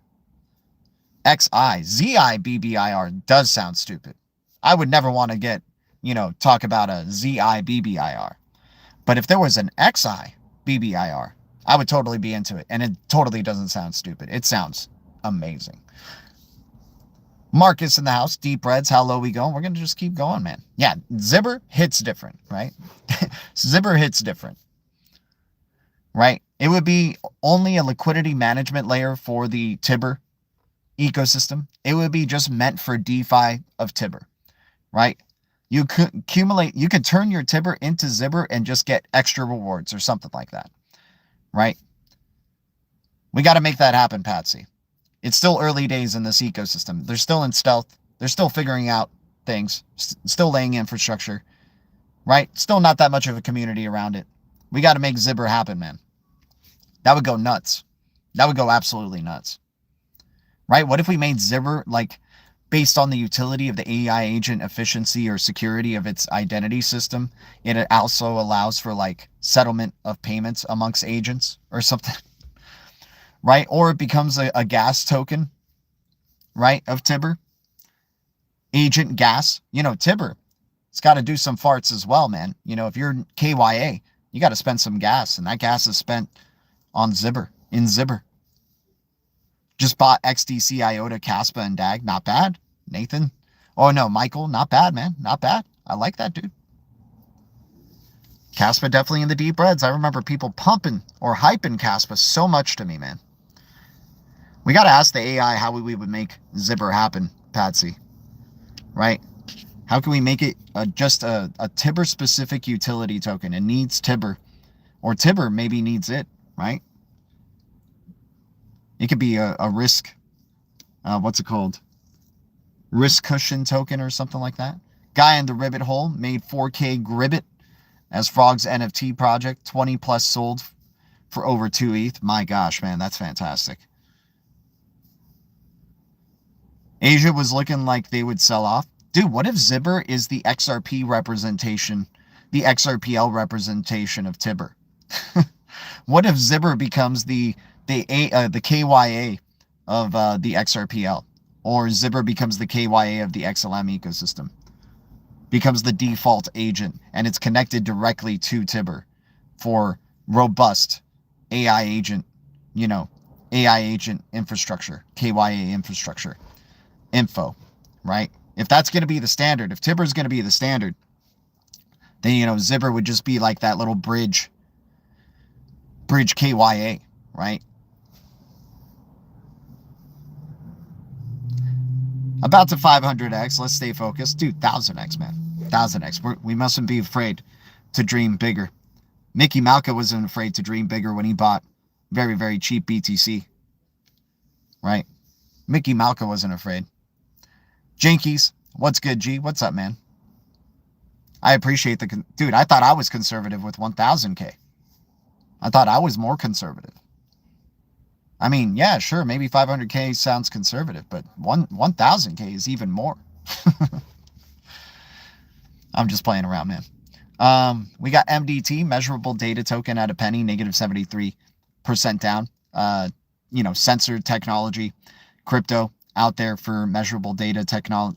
[SPEAKER 1] XIZIBBIR does sound stupid. I would never want to get, you know, talk about a ZIBBIR. But if there was an XIBBIR, I would totally be into it. And it totally doesn't sound stupid. It sounds amazing. Marcus in the house. Deep Reds, how low we going? We're going to just keep going, man. Yeah, XBBIR hits different, right? XBBIR hits different, right? It would be only a liquidity management layer for the TIBBIR ecosystem. It would be just meant for DeFi of TIBBIR. right? You could accumulate, you could turn your TIBBIR into ZIBBER and just get extra rewards or something like that, right? We got to make that happen, Patsy. It's still early days in this ecosystem. They're still in stealth. They're still figuring out things, still laying infrastructure, right? Still not that much of a community around it. We got to make ZIBBER happen, man. That would go nuts. That would go absolutely nuts, right? What if we made ZIBBER like based on the utility of the AI agent efficiency or security of its identity system? It also allows for like settlement of payments amongst agents or something, right? Or it becomes a gas token, right, of TIBBIR. Agent gas, you know, TIBBIR, it's got to do some farts as well, man. You know, if you're KYA, you got to spend some gas, and that gas is spent on ZIBBER, in ZIBBER. Just bought XDC, IOTA, Caspa, and DAG. Not bad. Nathan. Oh, no, Michael. Not bad, man. Not bad. I like that, dude. Caspa definitely in the deep reds. I remember people pumping or hyping Caspa so much to me, man. We got to ask the AI how we would make ZIBBER happen, Patsy. Right? How can we make it just a TIBBIR-specific utility token? It needs TIBBIR. Or TIBBIR maybe needs it, right? It could be a risk, what's it called? Risk cushion token or something like that. Guy in the ribbit hole made 4K Gribbit as Frog's NFT project. 20 plus sold for over 2 ETH. My gosh, man, that's fantastic. Asia was looking like they would sell off. Dude, what if ZIBBER is the XRP representation, the XRPL representation of TIBBIR? What if ZIBBER becomes the KYA of the XRPL, or ZIBBER becomes the KYA of the XLM ecosystem, becomes the default agent, and it's connected directly to TIBBIR for robust AI agent, you know, AI agent infrastructure, KYA infrastructure, info, right? If that's going to be the standard, if TIBBIR is going to be the standard, then, you know, ZIBBER would just be like that little bridge KYA, right? About to 500x. Let's stay focused. Dude, 1000x, man. 1000x. We mustn't be afraid to dream bigger. Mickey Malka wasn't afraid to dream bigger when he bought very, very cheap BTC. Right? Mickey Malka wasn't afraid. Jinkies, what's good, G? What's up, man? I appreciate the... Dude, I thought I was conservative with 1000K. I thought I was more conservative. I mean, yeah, sure, maybe 500K sounds conservative, but 1,000K is even more. I'm just playing around, man. We got MDT, measurable data token at a penny, negative 73% down. You know, sensor technology, crypto out there for measurable data token.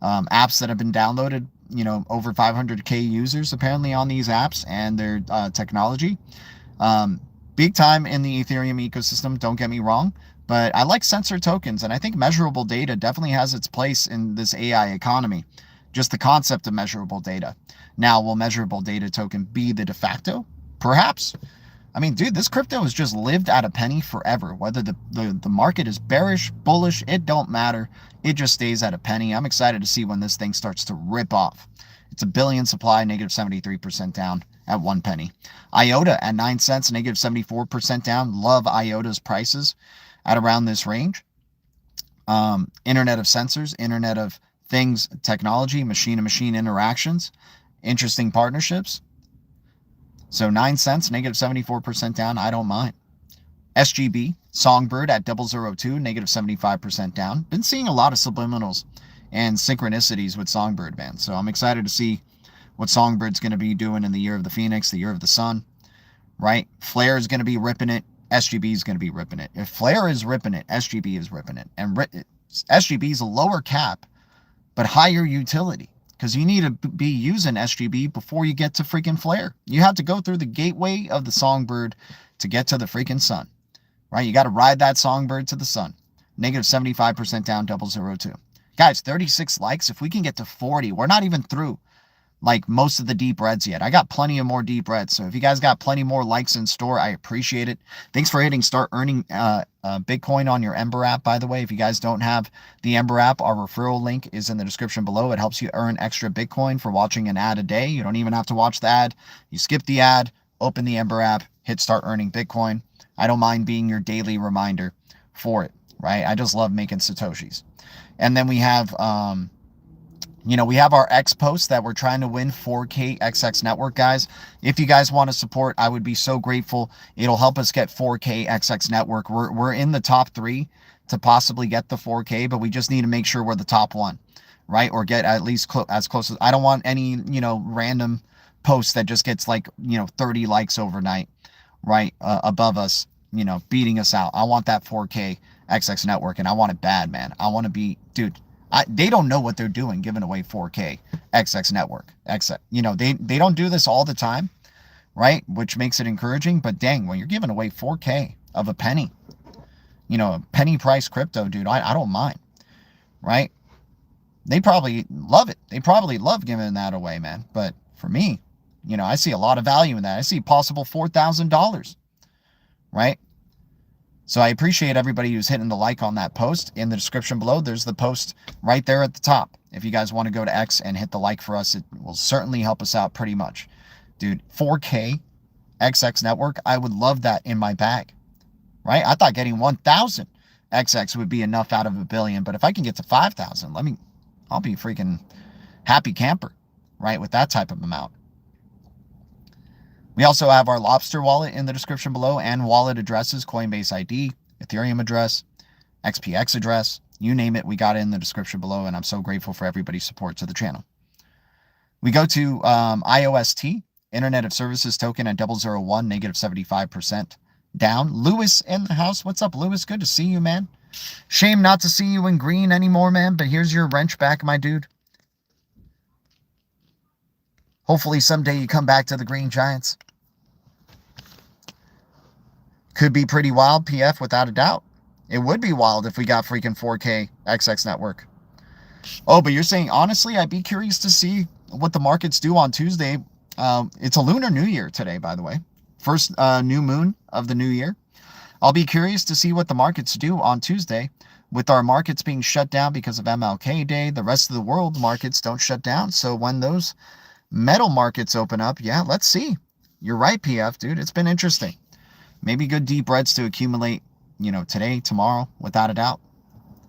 [SPEAKER 1] Apps that have been downloaded, you know, over 500K users apparently on these apps and their technology. Big time in the Ethereum ecosystem, don't get me wrong, but I like sensor tokens, and I think measurable data definitely has its place in this AI economy. Just the concept of measurable data. Now, will measurable data token be the de facto? Perhaps. I mean, dude, this crypto has just lived at a penny forever. Whether the market is bearish, bullish, it don't matter. It just stays at a penny. I'm excited to see when this thing starts to rip off. It's a billion supply, negative 73% down at 1 penny. IOTA at 9 cents, negative 74% down. Love IOTA's prices at around this range. Internet of sensors, Internet of things, technology, machine-to-machine interactions, interesting partnerships. So 9 cents, negative 74% down. I don't mind. SGB, Songbird at 002, negative 75% down. Been seeing a lot of subliminals and synchronicities with Songbird, man. So I'm excited to see what Songbird's going to be doing in the year of the Phoenix, the year of the Sun, right? Flare is going to be ripping it. SGB is going to be ripping it. If Flare is ripping it, SGB is ripping it. And SGB is a lower cap, but higher utility, because you need to be using SGB before you get to freaking Flare. You have to go through the gateway of the Songbird to get to the freaking Sun, right? You got to ride that Songbird to the Sun. Negative 75% down, 002. Guys, 36 likes. If we can get to 40, we're not even through. like most of the deep reds yet. I got plenty of more deep reds. So if you guys got plenty more likes in store, I appreciate it. Thanks for hitting start earning Bitcoin on your EMBER app, by the way. If you guys don't have the EMBER app, our referral link is in the description below. It helps you earn extra Bitcoin for watching an ad a day. You don't even have to watch the ad. You skip the ad, open the EMBER app, hit start earning Bitcoin. I don't mind being your daily reminder for it, right? I just love making Satoshis. And then we have, we have our X post that we're trying to win 4K XX network, guys. If you guys want to support, I would be so grateful. It'll help us get 4K XX network. We're in the top 3 to possibly get the 4K, but we just need to make sure we're the top 1, right? Or get at least as close as, I don't want any, random post that just gets like, 30 likes overnight, right? Above us, beating us out. I want that 4K XX network, and I want it bad, man. I want to be, dude, they don't know what they're doing giving away 4K XX network. They don't do this all the time, right? Which makes it encouraging, but dang, when you're giving away 4K of a penny, a penny price crypto, dude, I don't mind, right? They probably love it. They probably love giving that away, man. But for me, I see a lot of value in that. I see possible $4,000, right? So I appreciate everybody who's hitting the like on that post. In the description below, there's the post right there at the top. If you guys want to go to X and hit the like for us, it will certainly help us out pretty much. Dude, 4K XX network, I would love that in my bag, right? I thought getting 1,000 XX would be enough out of $1 billion, but if I can get to 5,000, I'll be freaking happy camper, right, with that type of amount. We also have our LOBSTR wallet in the description below, and wallet addresses, Coinbase ID, Ethereum address, XPX address, you name it, we got it in the description below, and I'm so grateful for everybody's support to the channel. We go to IOST, Internet of Services token at 001, negative 75% down. Lewis in the house. What's up, Lewis? Good to see you, man. Shame not to see you in green anymore, man, but here's your wrench back, my dude. Hopefully someday you come back to the Green Giants. Could be pretty wild, PF, without a doubt. It would be wild if we got freaking 4K XX network. Oh, but you're saying, honestly, I'd be curious to see what the markets do on Tuesday. It's a Lunar New Year today, by the way. First new moon of the new year. I'll be curious to see what the markets do on Tuesday. With our markets being shut down because of MLK Day, the rest of the world markets don't shut down. So when those metal markets open up, yeah, let's see. You're right, PF, dude. It's been interesting. Maybe good deep reds to accumulate, today, tomorrow, without a doubt.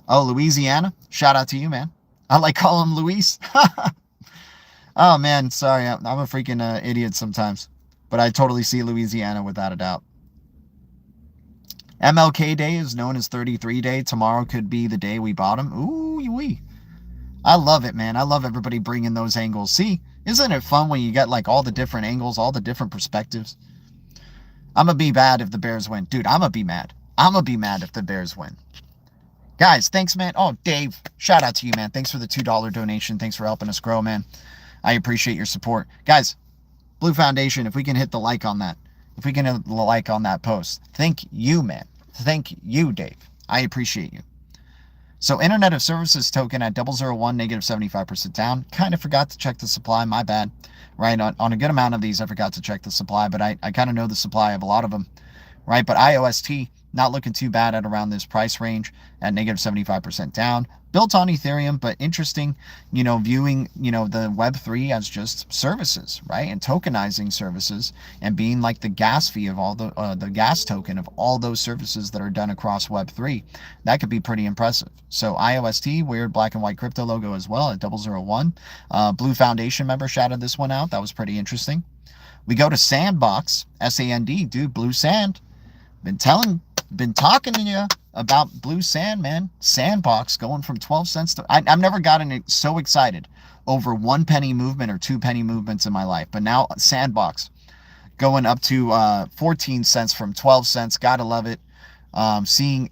[SPEAKER 1] Oh, Louisiana. Shout out to you, man. I like calling him Luis. Oh, man. Sorry. I'm a freaking idiot sometimes. But I totally see Louisiana without a doubt. MLK Day is known as 33 Day. Tomorrow could be the day we bought him. Ooh-wee. I love it, man. I love everybody bringing those angles. See, isn't it fun when you get like all the different angles, all the different perspectives? I'm going to be mad if the Bears win. Dude, I'm going to be mad. I'm going to be mad if the Bears win. Guys, thanks, man. Oh, Dave, shout out to you, man. Thanks for the $2 donation. Thanks for helping us grow, man. I appreciate your support. Guys, Blue Foundation, if we can hit the like on that, if we can hit the like on that post, thank you, man. Thank you, Dave. I appreciate you. So Internet of Services token at 001, negative 75% down. Kind of forgot to check the supply. My bad. Right, on a good amount of these, I forgot to check the supply, but I kind of know the supply of a lot of them, right? But IOST, not looking too bad at around this price range at negative 75% down. Built on Ethereum, but interesting, viewing, the Web3 as just services, right? And tokenizing services and being like the gas fee of all the gas token of all those services that are done across Web3. That could be pretty impressive. So IOST, weird black and white crypto logo as well at 001. Blue Foundation member shouted this one out. That was pretty interesting. We go to Sandbox, SAND, dude, Blue Sand. Been talking to you about Blue Sand, man. Sandbox going from 12 cents to... I've never gotten so excited over 1 penny movement or 2 penny movements in my life. But now Sandbox going up to 14 cents from 12 cents. Gotta love it. Seeing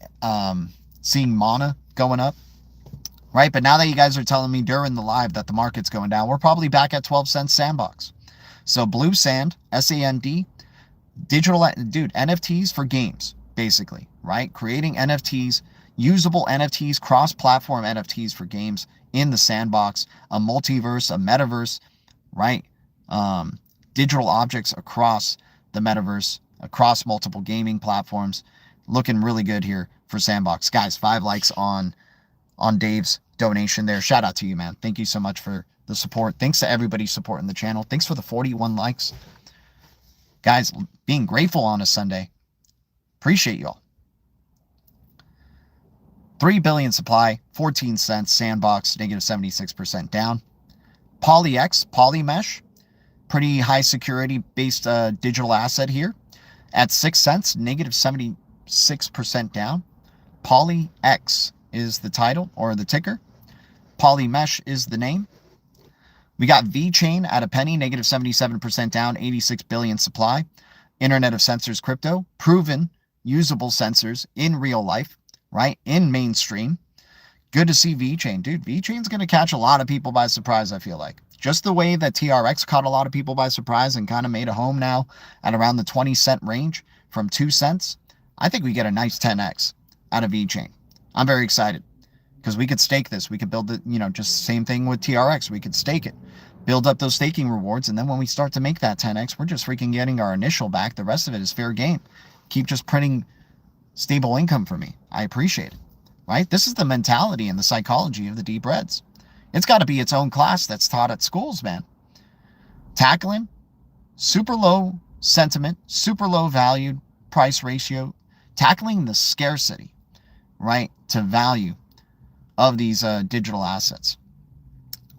[SPEAKER 1] Mana going up. Right? But now that you guys are telling me during the live that the market's going down, we're probably back at 12 cents Sandbox. So Blue Sand, SAND, digital... Dude, NFTs for games. Basically, right? Creating NFTs, usable NFTs, cross-platform NFTs for games in the Sandbox, a multiverse, a metaverse, right? Digital objects across the metaverse, across multiple gaming platforms. Looking really good here for Sandbox. Guys, 5 likes on Dave's donation there. Shout out to you, man. Thank you so much for the support. Thanks to everybody supporting the channel. Thanks for the 41 likes. Guys, being grateful on a Sunday. Appreciate y'all. 3 billion supply, 14 cents. Sandbox, negative 76% down. PolyX, Polymesh, pretty high security based digital asset here at 6 cents, negative 76% down. PolyX is the title or the ticker. Polymesh is the name. We got VeChain at a penny, negative 77% down, 86 billion supply. Internet of Sensors crypto, proven usable sensors in real life, right? In mainstream. Good to see VeChain. Dude, VeChain's going to catch a lot of people by surprise, I feel like. Just the way that TRX caught a lot of people by surprise and kind of made a home now at around the 20-cent range from 2 cents. I think we get a nice 10x out of VeChain. I'm very excited because we could stake this. We could build it, just the same thing with TRX. We could stake it, build up those staking rewards. And then when we start to make that 10x, we're just freaking getting our initial back. The rest of it is fair game. Keep just printing stable income for me. I appreciate it, right? This is the mentality and the psychology of the deep reds. It's got to be its own class that's taught at schools, man. Tackling super low sentiment, super low valued price ratio, tackling the scarcity, right, to value of these digital assets.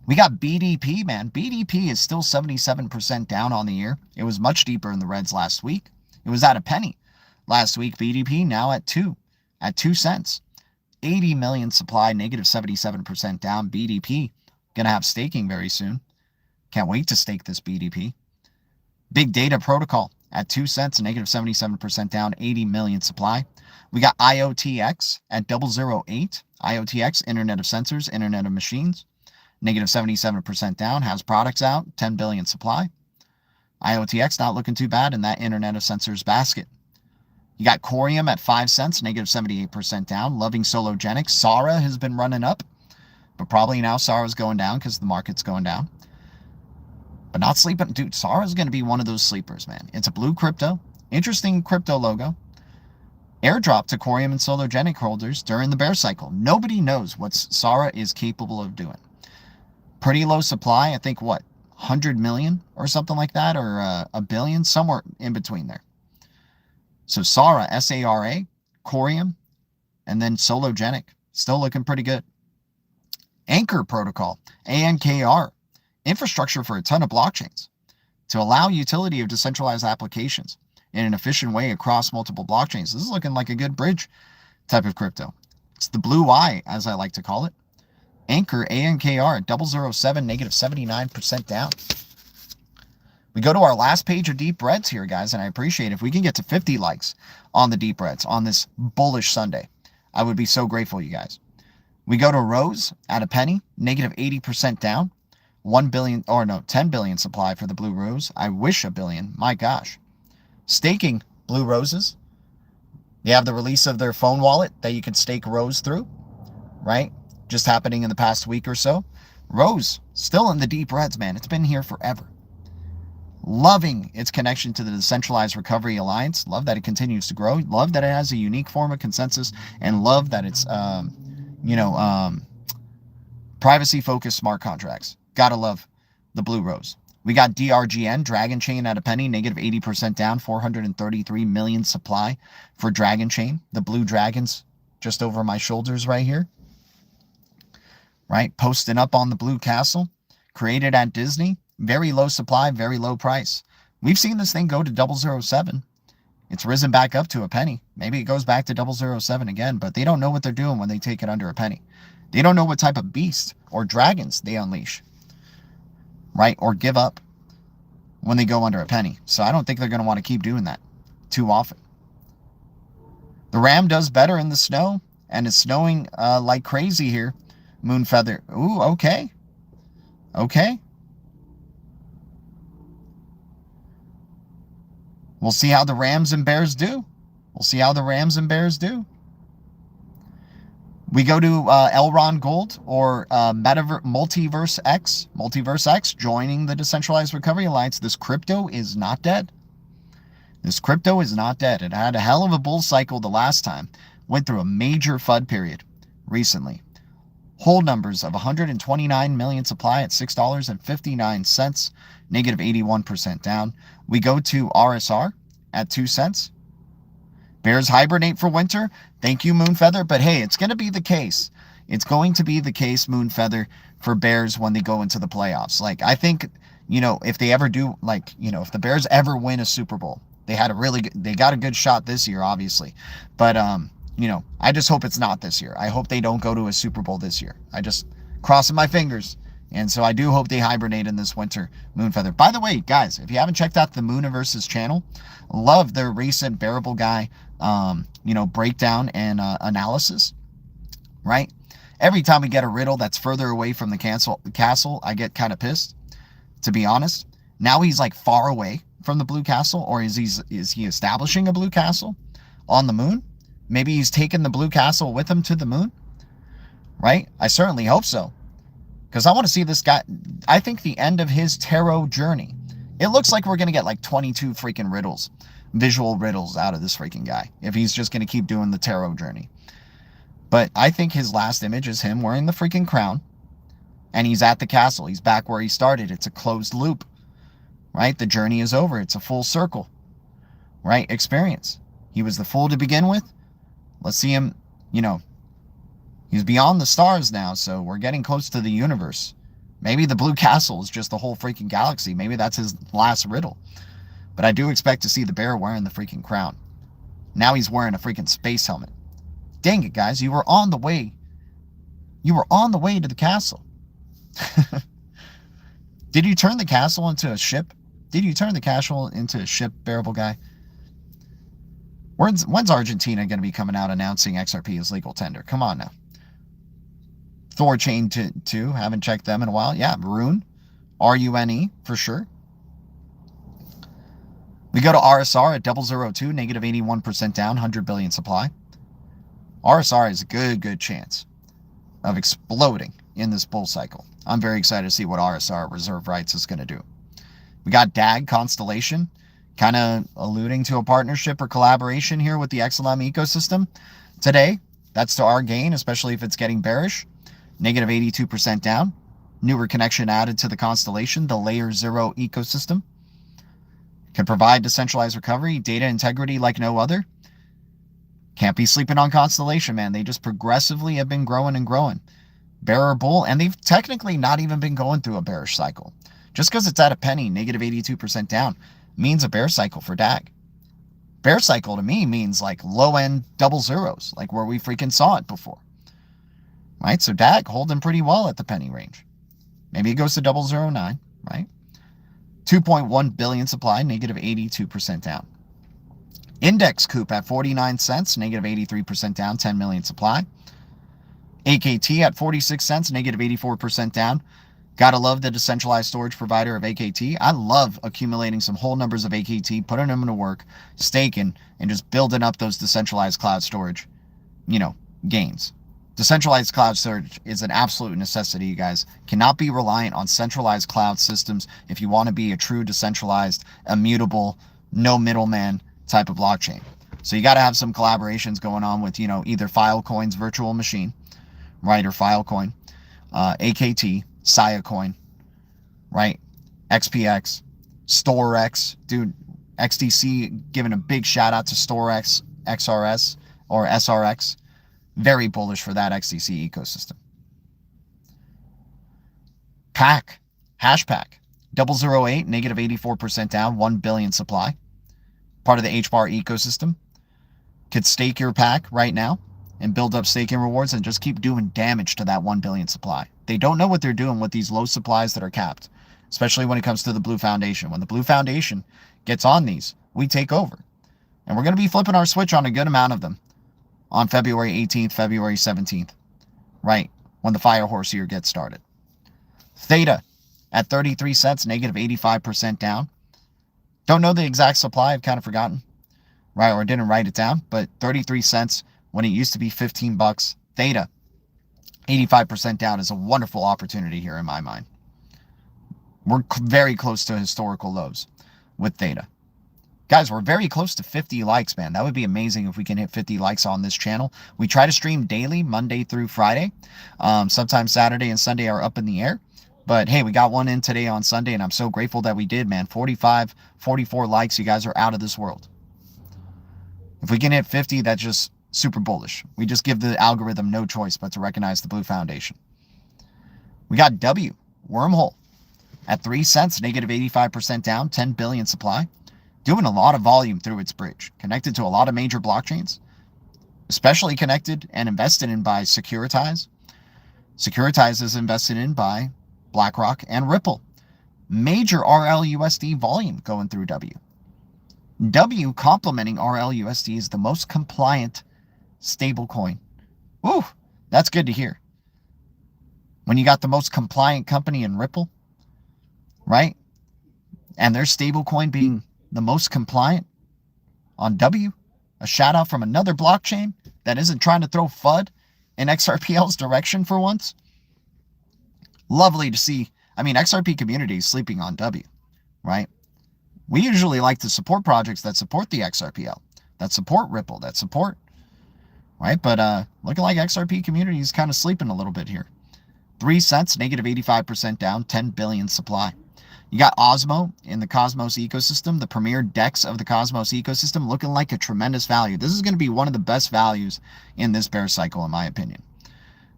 [SPEAKER 1] We got BDP, man. BDP is still 77% down on the year. It was much deeper in the reds last week. It was at a penny last week. BDP now at 2 cents. 80 million supply, negative 77% down. BDP gonna have staking very soon. Can't wait to stake this BDP. Big Data Protocol at 2 cents, negative 77% down, 80 million supply. We got IOTX at 008. IOTX, Internet of Sensors, Internet of Machines, negative 77% down, has products out, 10 billion supply. IOTX not looking too bad in that Internet of Sensors basket. You got Corium at 5 cents, negative 78% down. Loving Sologenics. Sara has been running up, but probably now Sara's going down because the market's going down. But not sleeping. Dude, Sara's going to be one of those sleepers, man. It's a blue crypto. Interesting crypto logo. Airdrop to Corium and Sologenic holders during the bear cycle. Nobody knows what Sara is capable of doing. Pretty low supply. I think, 100 million or something like that, or a billion, somewhere in between there. So Sara, S-A-R-A, Corium, and then Sologenic. Still looking pretty good. Anchor Protocol, ANKR, infrastructure for a ton of blockchains to allow utility of decentralized applications in an efficient way across multiple blockchains. This is looking like a good bridge type of crypto. It's the blue eye, as I like to call it. Anchor, ANKR, at 007, negative 79% down. We go to our last page of deep reds here, guys, and I appreciate it. If we can get to 50 likes on the deep reds on this bullish Sunday, I would be so grateful, you guys. We go to Rose at a penny, negative 80% down. 10 billion supply for the blue rose. I wish a billion. My gosh. Staking blue roses. They have the release of their phone wallet that you can stake Rose through, right? Just happening in the past week or so. Rose, still in the deep reds, man. It's been here forever. Loving its connection to the Decentralized Recovery Alliance. Love that it continues to grow. Love that it has a unique form of consensus. And love that it's, privacy-focused smart contracts. Gotta love the blue rose. We got DRGN, Dragon Chain at a penny, negative 80% down, 433 million supply for Dragon Chain. The blue dragons just over my shoulders right here. Right, posting up on the blue castle. Created at Disney. Very low supply, very low price. We've seen this thing go to 007. It's risen back up to a penny. Maybe it goes back to 007 again, but they don't know what they're doing when they take it under a penny. They don't know what type of beast or dragons they unleash, right? Or give up when they go under a penny. So I don't think they're going to want to keep doing that too often. The Ram does better in the snow, and it's snowing like crazy here. Moonfeather. Ooh, okay. Okay. We'll see how the Rams and Bears do. We'll see how the Rams and Bears do. We go to Elron Gold or Multiverse X joining the Decentralized Recovery Alliance. This crypto is not dead. This crypto is not dead. It had a hell of a bull cycle the last time. Went through a major FUD period recently. Hold numbers of 129 million supply at $6.59, negative 81% down. We go to RSR at 2 cents. Bears hibernate for winter. Thank you, Moonfeather. But hey, it's going to be the case. It's going to be the case, Moonfeather, for Bears when they go into the playoffs. Like, I think, if they ever do, if the Bears ever win a Super Bowl, they got a good shot this year, obviously. But, I just hope it's not this year. I hope they don't go to a Super Bowl this year. I just crossing my fingers. And so I do hope they hibernate in this winter, Moonfeather. By the way, guys, if you haven't checked out the Mooniverse's channel, love their recent Bearable Guy, breakdown and analysis, right? Every time we get a riddle that's further away from the castle, I get kind of pissed, to be honest. Now he's like far away from the blue castle, or is he establishing a blue castle on the moon? Maybe he's taken the blue castle with him to the moon, right? I certainly hope so. Because I want to see this guy. I think the end of his tarot journey, it looks like we're going to get like 22 freaking riddles, visual riddles out of this freaking guy, if he's just going to keep doing the tarot journey. But I think his last image is him wearing the freaking crown, and he's at the castle. He's back where he started. It's a closed loop, right? The journey is over. It's a full circle, right? Experience. He was the fool to begin with. Let's see him, he's beyond the stars now, so we're getting close to the universe. Maybe the blue castle is just the whole freaking galaxy. Maybe that's his last riddle. But I do expect to see the bear wearing the freaking crown. Now he's wearing a freaking space helmet. Dang it, guys. You were on the way. You were on the way to the castle. Did you turn the castle into a ship? Did you turn the castle into a ship, Bearable Guy? When's Argentina going to be coming out announcing XRP as legal tender? Come on now. Thor Chain 2, haven't checked them in a while. Yeah, Rune, RUNE for sure. We go to RSR at 002, negative 81% down, 100 billion supply. RSR has a good chance of exploding in this bull cycle. I'm very excited to see what RSR reserve rights is going to do. We got DAG Constellation, kind of alluding to a partnership or collaboration here with the XLM ecosystem today. That's to our gain, especially if it's getting bearish. Negative 82% down. Newer connection added to the constellation, the Layer 0 ecosystem. Can provide decentralized recovery, data integrity like no other. Can't be sleeping on Constellation, man. They just progressively have been growing and growing. Bear or bull, and they've technically not even been going through a bearish cycle. Just because it's at a penny, negative 82% down, means a bear cycle for DAG. Bear cycle to me means like low-end double zeros, like where we freaking saw it before. Right? So DAG holding pretty well at the penny range. Maybe it goes to 009, right? 2.1 billion supply, negative 82% down. Index Coop at 49 cents, negative 83% down, 10 million supply. AKT at 46 cents, negative 84% down. Gotta love the decentralized storage provider of AKT. I love accumulating some whole numbers of AKT, putting them into work, staking, and just building up those decentralized cloud storage, gains. Decentralized cloud storage is an absolute necessity, you guys. Cannot be reliant on centralized cloud systems if you want to be a true decentralized, immutable, no middleman type of blockchain. So you got to have some collaborations going on with, either Filecoin's virtual machine, right, or Filecoin, AKT, Siacoin, right, XPX, StoreX, dude, XDC, giving a big shout out to StoreX, XRS, or SRX. Very bullish for that XDC ecosystem. Pack, Hashpack, 008, negative 84% down, 1 billion supply. Part of the HBAR ecosystem. Could stake your pack right now and build up staking rewards and just keep doing damage to that 1 billion supply. They don't know what they're doing with these low supplies that are capped, especially when it comes to the Blue Foundation. When the Blue Foundation gets on these, we take over. And we're going to be flipping our switch on a good amount of them on February 18th, February 17th, right, when the Fire Horse year gets started. Theta at 33 cents, negative 85% down. Don't know the exact supply, I've kind of forgotten, right, or didn't write it down, but 33 cents when it used to be 15 bucks. Theta, 85% down is a wonderful opportunity here in my mind. We're very close to historical lows with Theta. Guys, we're very close to 50 likes, man. That would be amazing if we can hit 50 likes on this channel. We try to stream daily, Monday through Friday. Sometimes Saturday and Sunday are up in the air. But hey, we got one in today on Sunday, and I'm so grateful that we did, man. 45, 44 likes. You guys are out of this world. If we can hit 50, that's just super bullish. We just give the algorithm no choice but to recognize the Blue Foundation. We got W, Wormhole, at 3 cents, negative 85% down, 10 billion supply. Doing a lot of volume through its bridge, connected to a lot of major blockchains, especially connected and invested in by Securitize. Securitize is invested in by BlackRock and Ripple. Major RLUSD volume going through W. W complementing RLUSD is the most compliant stablecoin. Woo, that's good to hear. When you got the most compliant company in Ripple, right? And their stablecoin being the most compliant on W, a shout out from another blockchain that isn't trying to throw FUD in XRPL's direction for once. Lovely to see. I mean, XRP community is sleeping on W, right? We usually like to support projects that support the XRPL, that support Ripple, that support, right? But looking like XRP community is kind of sleeping a little bit here. 3 cents, negative 85% down, 10 billion supply. You got Osmo in the Cosmos ecosystem, the premier DEX of the Cosmos ecosystem, looking like a tremendous value. This is going to be one of the best values in this bear cycle, in my opinion.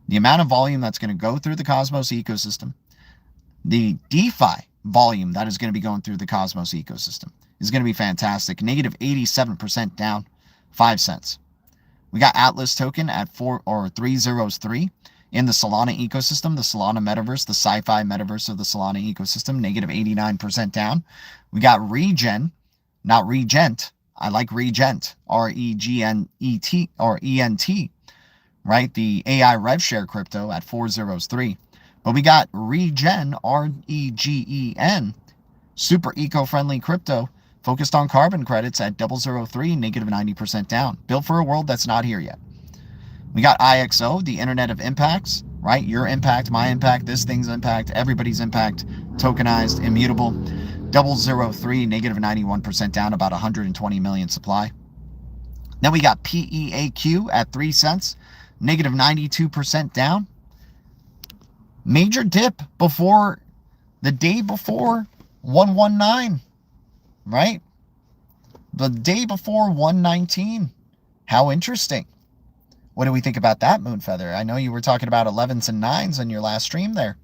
[SPEAKER 1] The amount of volume that's going to go through the Cosmos ecosystem, the DeFi volume that is going to be going through the Cosmos ecosystem is going to be fantastic. Negative 87% down, 5 cents. We got Atlas token at 303 in the Solana ecosystem, the Solana metaverse, the sci-fi metaverse of the Solana ecosystem, negative 89% down. We got Regen, not Regent. I like Regent, R-E-G-N-E-T or E-N-T, right? The AI rev share crypto at 403. But we got Regen, R-E-G-E-N, super eco-friendly crypto focused on carbon credits at 003, negative 90% down. Built for a world that's not here yet. We got IXO, the Internet of Impacts, right? Your impact, my impact, this thing's impact, everybody's impact, tokenized, immutable. 003, negative 91% down, about 120 million supply. Then we got PEAQ at 3 cents, negative 92% down. Major dip before the day before 119, right? The day before 119. How interesting. What do we think about that, Moonfeather? I know you were talking about 11s and 9s in your last stream there.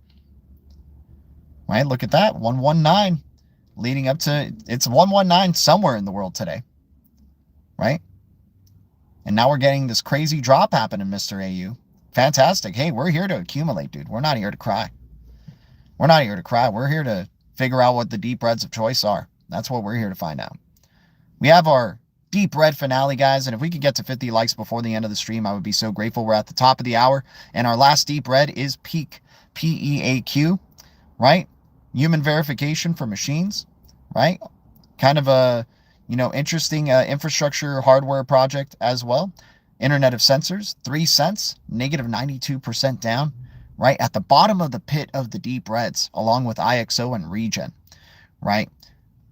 [SPEAKER 1] Right? Look at that. 119 leading up to, it's 119 somewhere in the world today. Right? And now we're getting this crazy drop happening, Mr. AU. Fantastic. Hey, we're here to accumulate, dude. We're not here to cry. We're not here to cry. We're here to figure out what the deep reds of choice are. That's what we're here to find out. We have our deep red finale, guys, and if we could get to 50 likes before the end of the stream, I would be so grateful. We're at the top of the hour, and our last deep red is Peak, P-E-A-Q, right? Human verification for machines, right? Kind of a, interesting infrastructure hardware project as well. Internet of Sensors, 3 cents, negative 92% down, right? At the bottom of the pit of the deep reds, along with IXO and Regen, right?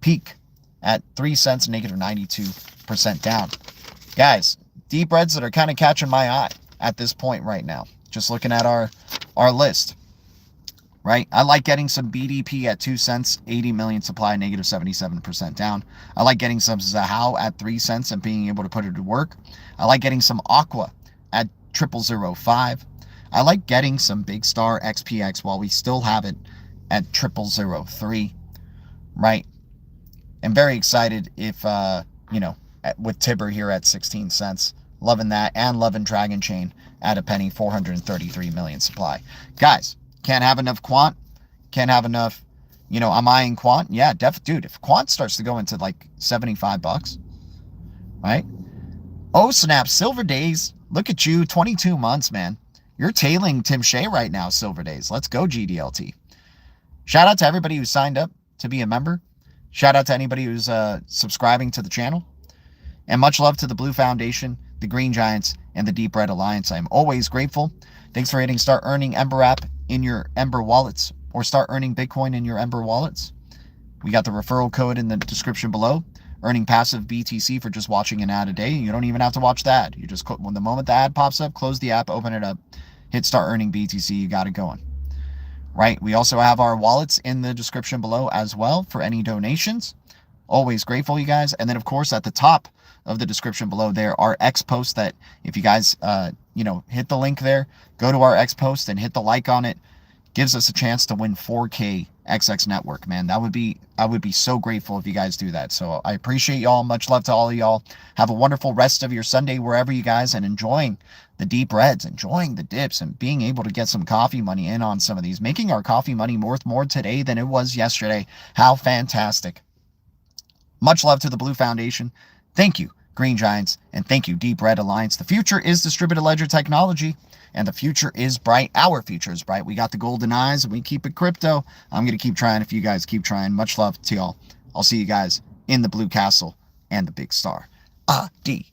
[SPEAKER 1] Peak at 3 cents, negative 92% down. Guys, deep reds that are kind of catching my eye at this point right now. Just looking at our list, right? I like getting some BDP at 2 cents, 80 million supply, negative 77% down. I like getting some Zahao at 3 cents and being able to put it to work. I like getting some Aqua at 0005. I like getting some Big Star XPX while we still have it at 0003, right? I'm very excited if, with TIBBIR here at 16 cents. Loving that, and loving Dragon Chain at a penny, 433 million supply. Guys, can't have enough quant. Can't have enough, I'm eyeing quant. Yeah, dude, if quant starts to go into like $75, right? Oh, snap, Silver Days. Look at you, 22 months, man. You're tailing Tim Shea right now, Silver Days. Let's go, GDLT. Shout out to everybody who signed up to be a member. Shout out to anybody who's subscribing to the channel. And much love to the Blue Foundation, the Green Giants, and the Deep Red Alliance. I am always grateful. Thanks for hitting start earning EMBER app in your EMBER wallets, or start earning Bitcoin in your EMBER wallets. We got the referral code in the description below. Earning passive BTC for just watching an ad a day. You don't even have to watch the ad. You just, when the moment the ad pops up, close the app, open it up, hit start earning BTC, you got it going. Right? We also have our wallets in the description below as well for any donations. Always grateful, you guys. And then, of course, at the top of the description below, there are X posts that if you guys, hit the link there, go to our X post and hit the like on it, gives us a chance to win 4K XX network, man. I would be so grateful if you guys do that. So I appreciate y'all. Much love to all of y'all. Have a wonderful rest of your Sunday wherever you guys, and enjoying the deep reds, enjoying the dips, and being able to get some coffee money in on some of these, making our coffee money worth more today than it was yesterday. How fantastic. Much love to the Blue Foundation. Thank you, Green Giants, and thank you, Deep Red Alliance. The future is distributed ledger technology, and the future is bright. Our future is bright. We got the golden eyes, and we keep it crypto. I'm going to keep trying if you guys keep trying. Much love to y'all. I'll see you guys in the Blue Castle and the Big Star. AD.